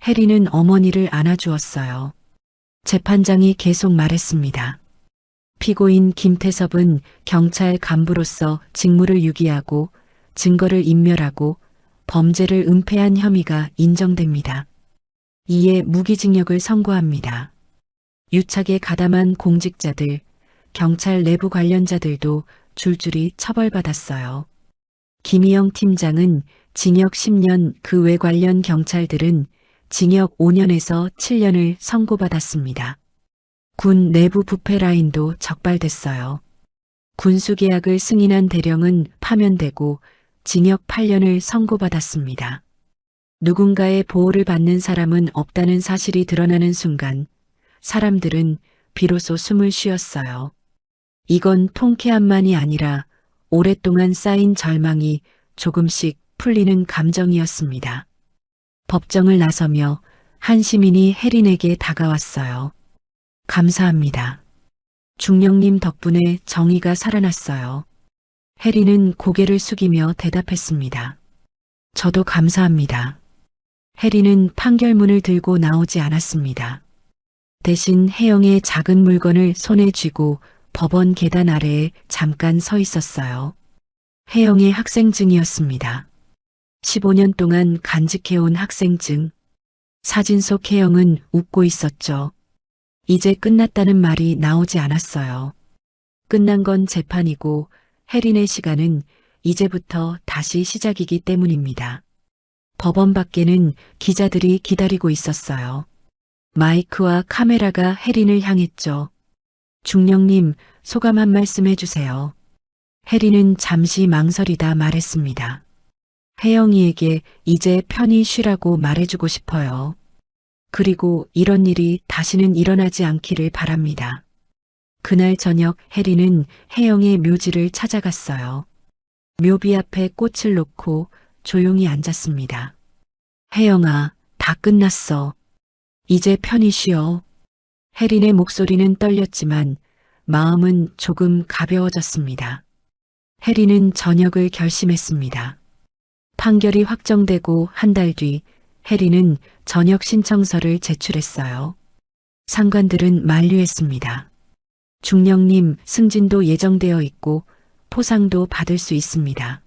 혜리는 어머니를 안아주었어요. 재판장이 계속 말했습니다. 피고인 김태섭은 경찰 간부로서 직무를 유기하고 증거를 인멸하고 범죄를 은폐한 혐의가 인정됩니다. 이에 무기징역을 선고합니다. 유착에 가담한 공직자들, 경찰 내부 관련자들도 줄줄이 처벌받았어요. 김희영 팀장은 징역 10년, 그 외 관련 경찰들은 징역 5년에서 7년을 선고받았습니다. 군 내부 부패 라인도 적발됐어요. 군수계약을 승인한 대령은 파면되고 징역 8년을 선고받았습니다. 누군가의 보호를 받는 사람은 없다는 사실이 드러나는 순간 사람들은 비로소 숨을 쉬었어요. 이건 통쾌함만이 아니라 오랫동안 쌓인 절망이 조금씩 풀리는 감정이었습니다. 법정을 나서며 한 시민이 혜린에게 다가왔어요. 감사합니다. 중령님 덕분에 정의가 살아났어요. 혜린은 고개를 숙이며 대답했습니다. 저도 감사합니다. 혜린은 판결문을 들고 나오지 않았습니다. 대신 혜영의 작은 물건을 손에 쥐고 법원 계단 아래에 잠깐 서 있었어요. 혜영의 학생증이었습니다. 15년 동안 간직해온 학생증. 사진 속 혜영은 웃고 있었죠. 이제 끝났다는 말이 나오지 않았어요. 끝난 건 재판이고 혜린의 시간은 이제부터 다시 시작이기 때문입니다. 법원 밖에는 기자들이 기다리고 있었어요. 마이크와 카메라가 혜린을 향했죠. 중령님, 소감 한 말씀 해주세요. 혜린은 잠시 망설이다 말했습니다. 혜영이에게 이제 편히 쉬라고 말해주고 싶어요. 그리고 이런 일이 다시는 일어나지 않기를 바랍니다. 그날 저녁 혜린은 혜영의 묘지를 찾아갔어요. 묘비 앞에 꽃을 놓고 조용히 앉았습니다. 혜영아, 다 끝났어. 이제 편히 쉬어. 혜린의 목소리는 떨렸지만 마음은 조금 가벼워졌습니다. 혜린은 전역을 결심했습니다. 판결이 확정되고 한 달 뒤 혜린은 전역 신청서를 제출했어요. 상관들은 만류했습니다. 중령님, 승진도 예정되어 있고 포상도 받을 수 있습니다.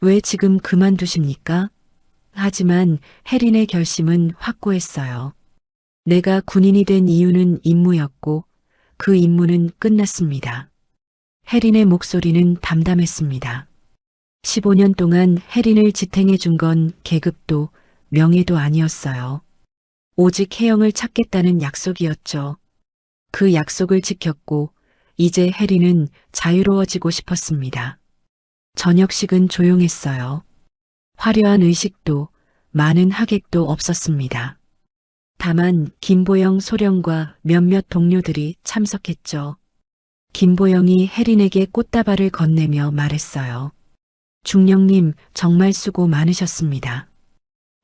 왜 지금 그만두십니까? 하지만 혜린의 결심은 확고했어요. 내가 군인이 된 이유는 임무였고 그 임무는 끝났습니다. 혜린의 목소리는 담담했습니다. 15년 동안 혜린을 지탱해 준 건 계급도 명예도 아니었어요. 오직 혜영을 찾겠다는 약속이었죠. 그 약속을 지켰고 이제 혜린은 자유로워지고 싶었습니다. 저녁식은 조용했어요. 화려한 의식도 많은 하객도 없었습니다. 다만 김보영 소령과 몇몇 동료들이 참석했죠. 김보영이 혜린에게 꽃다발을 건네며 말했어요. 중령님, 정말 수고 많으셨습니다.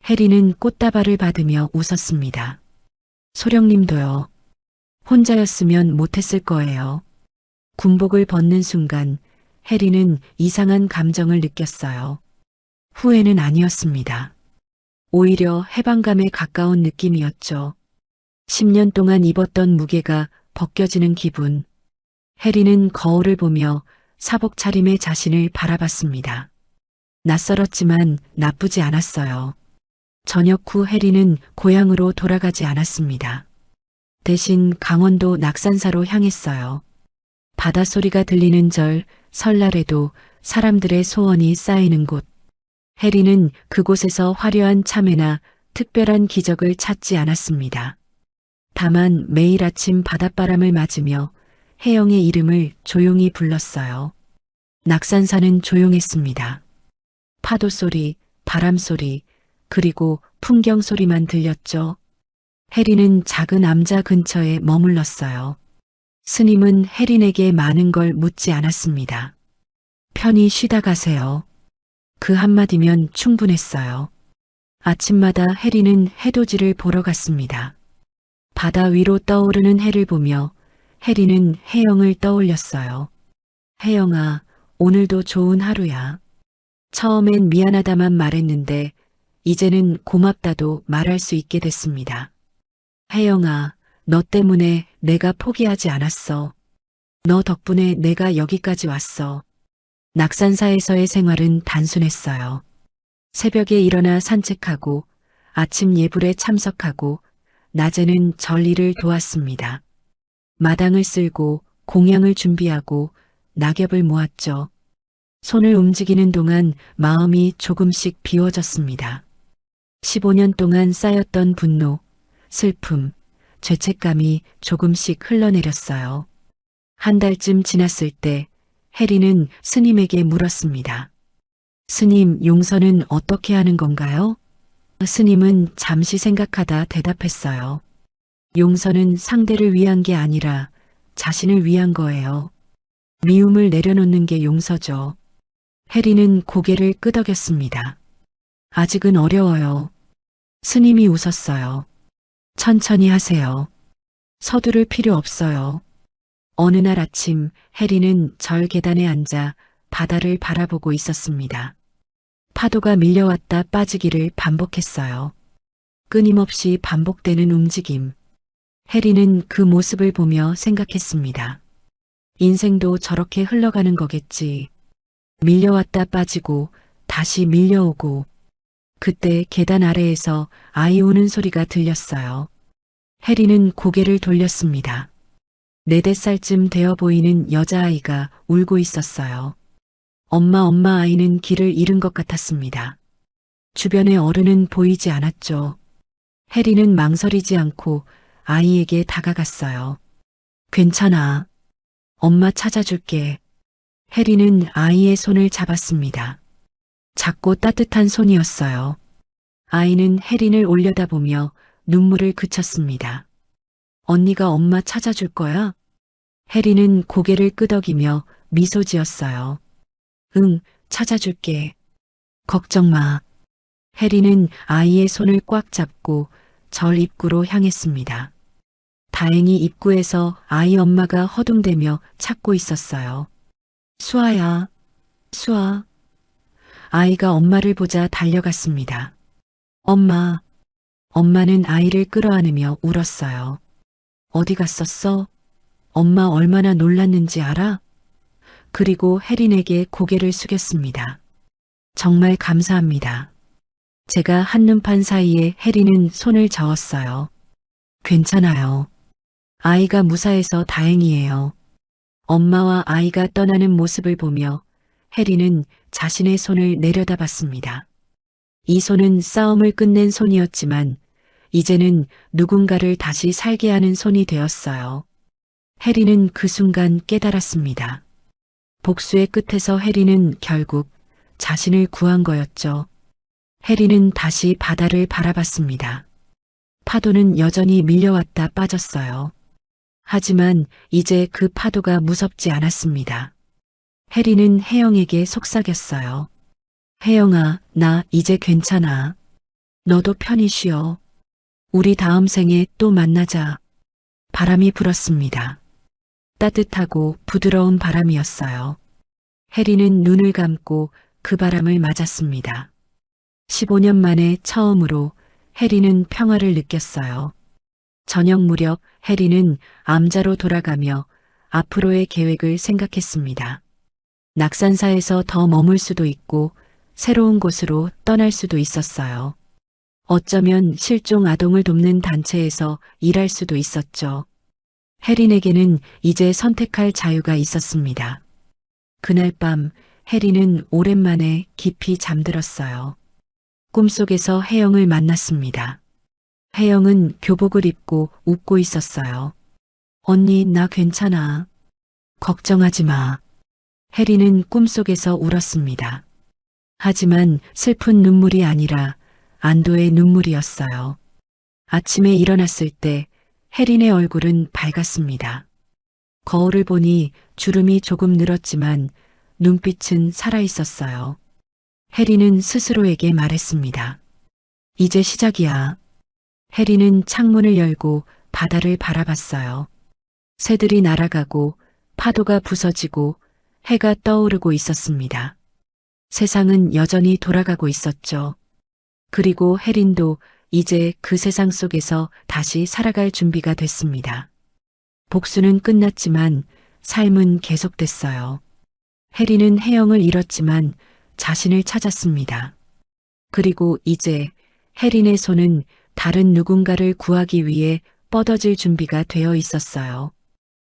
혜린은 꽃다발을 받으며 웃었습니다. 소령님도요. 혼자였으면 못했을 거예요. 군복을 벗는 순간 혜린은 이상한 감정을 느꼈어요. 후회는 아니었습니다. 오히려 해방감에 가까운 느낌이었죠. 10년 동안 입었던 무게가 벗겨지는 기분. 혜린은 거울을 보며 사복 차림의 자신을 바라봤습니다. 낯설었지만 나쁘지 않았어요. 저녁 후 혜린은 고향으로 돌아가지 않았습니다. 대신 강원도 낙산사로 향했어요. 바닷소리가 들리는 절, 설날에도 사람들의 소원이 쌓이는 곳. 혜린은 그곳에서 화려한 참회나 특별한 기적을 찾지 않았습니다. 다만 매일 아침 바닷바람을 맞으며 혜영의 이름을 조용히 불렀어요. 낙산사는 조용했습니다. 파도 소리, 바람 소리, 그리고 풍경 소리만 들렸죠. 혜린은 작은 암자 근처에 머물렀어요. 스님은 혜린에게 많은 걸 묻지 않았습니다. 편히 쉬다 가세요. 그 한마디면 충분했어요. 아침마다 혜린은 해돋이를 보러 갔습니다. 바다 위로 떠오르는 해를 보며 혜린은 혜영을 떠올렸어요. 혜영아, 오늘도 좋은 하루야. 처음엔 미안하다만 말했는데 이제는 고맙다도 말할 수 있게 됐습니다. 혜영아, 너 때문에 내가 포기하지 않았어. 너 덕분에 내가 여기까지 왔어. 낙산사에서의 생활은 단순했어요. 새벽에 일어나 산책하고 아침 예불에 참석하고 낮에는 전리를 도왔습니다. 마당을 쓸고 공양을 준비하고 낙엽을 모았죠. 손을 움직이는 동안 마음이 조금씩 비워졌습니다. 15년 동안 쌓였던 분노, 슬픔, 죄책감이 조금씩 흘러내렸어요. 한 달쯤 지났을 때 해리는 스님에게 물었습니다. 스님, 용서는 어떻게 하는 건가요? 스님은 잠시 생각하다 대답했어요. 용서는 상대를 위한 게 아니라 자신을 위한 거예요. 미움을 내려놓는 게 용서죠. 해리는 고개를 끄덕였습니다. 아직은 어려워요. 스님이 웃었어요. 천천히 하세요. 서두를 필요 없어요. 어느 날 아침 해리는 절 계단에 앉아 바다를 바라보고 있었습니다. 파도가 밀려왔다 빠지기를 반복했어요. 끊임없이 반복되는 움직임. 해리는 그 모습을 보며 생각했습니다. 인생도 저렇게 흘러가는 거겠지. 밀려왔다 빠지고 다시 밀려오고. 그때 계단 아래에서 아이 우는 소리가 들렸어요. 해리는 고개를 돌렸습니다. 4살쯤 되어 보이는 여자아이가 울고 있었어요. 엄마 아이는 길을 잃은 것 같았습니다. 주변에 어른은 보이지 않았죠. 해리는 망설이지 않고 아이에게 다가갔어요. 괜찮아. 엄마 찾아줄게. 해리는 아이의 손을 잡았습니다. 작고 따뜻한 손이었어요. 아이는 해린을 올려다보며 눈물을 그쳤습니다. 언니가 엄마 찾아줄 거야? 해리는 고개를 끄덕이며 미소 지었어요. 응, 찾아줄게. 걱정 마. 해리는 아이의 손을 꽉 잡고 절 입구로 향했습니다. 다행히 입구에서 아이 엄마가 허둥대며 찾고 있었어요. 수아야, 수아. 아이가 엄마를 보자 달려갔습니다. 엄마. 엄마는 아이를 끌어안으며 울었어요. 어디 갔었어? 엄마 얼마나 놀랐는지 알아? 그리고 해린에게 고개를 숙였습니다. 정말 감사합니다. 제가 한눈판 사이에 해리는 손을 저었어요. 괜찮아요. 아이가 무사해서 다행이에요. 엄마와 아이가 떠나는 모습을 보며 해리는 자신의 손을 내려다봤습니다. 이 손은 싸움을 끝낸 손이었지만 이제는 누군가를 다시 살게 하는 손이 되었어요. 해리는 그 순간 깨달았습니다. 복수의 끝에서 해리는 결국 자신을 구한 거였죠. 해리는 다시 바다를 바라봤습니다. 파도는 여전히 밀려왔다 빠졌어요. 하지만 이제 그 파도가 무섭지 않았습니다. 해리는 혜영에게 속삭였어요. 혜영아, 나 이제 괜찮아. 너도 편히 쉬어. 우리 다음 생에 또 만나자. 바람이 불었습니다. 따뜻하고 부드러운 바람이었어요. 해리는 눈을 감고 그 바람을 맞았습니다. 15년 만에 처음으로 해리는 평화를 느꼈어요. 저녁 무렵 해리는 암자로 돌아가며 앞으로의 계획을 생각했습니다. 낙산사에서 더 머물 수도 있고 새로운 곳으로 떠날 수도 있었어요. 어쩌면 실종 아동을 돕는 단체에서 일할 수도 있었죠. 해린에게는 이제 선택할 자유가 있었습니다. 그날 밤 해리는 오랜만에 깊이 잠들었어요. 꿈속에서 혜영을 만났습니다. 혜영은 교복을 입고 웃고 있었어요. 언니, 나 괜찮아. 걱정하지 마. 해리는 꿈속에서 울었습니다. 하지만 슬픈 눈물이 아니라 안도의 눈물이었어요. 아침에 일어났을 때 해린의 얼굴은 밝았습니다. 거울을 보니 주름이 조금 늘었지만 눈빛은 살아있었어요. 해리는 스스로에게 말했습니다. 이제 시작이야. 해리는 창문을 열고 바다를 바라봤어요. 새들이 날아가고 파도가 부서지고 해가 떠오르고 있었습니다. 세상은 여전히 돌아가고 있었죠. 그리고 해린도 이제 그 세상 속에서 다시 살아갈 준비가 됐습니다. 복수는 끝났지만 삶은 계속됐어요. 해리는 혜영을 잃었지만 자신을 찾았습니다. 그리고 이제 해린의 손은 다른 누군가를 구하기 위해 뻗어질 준비가 되어 있었어요.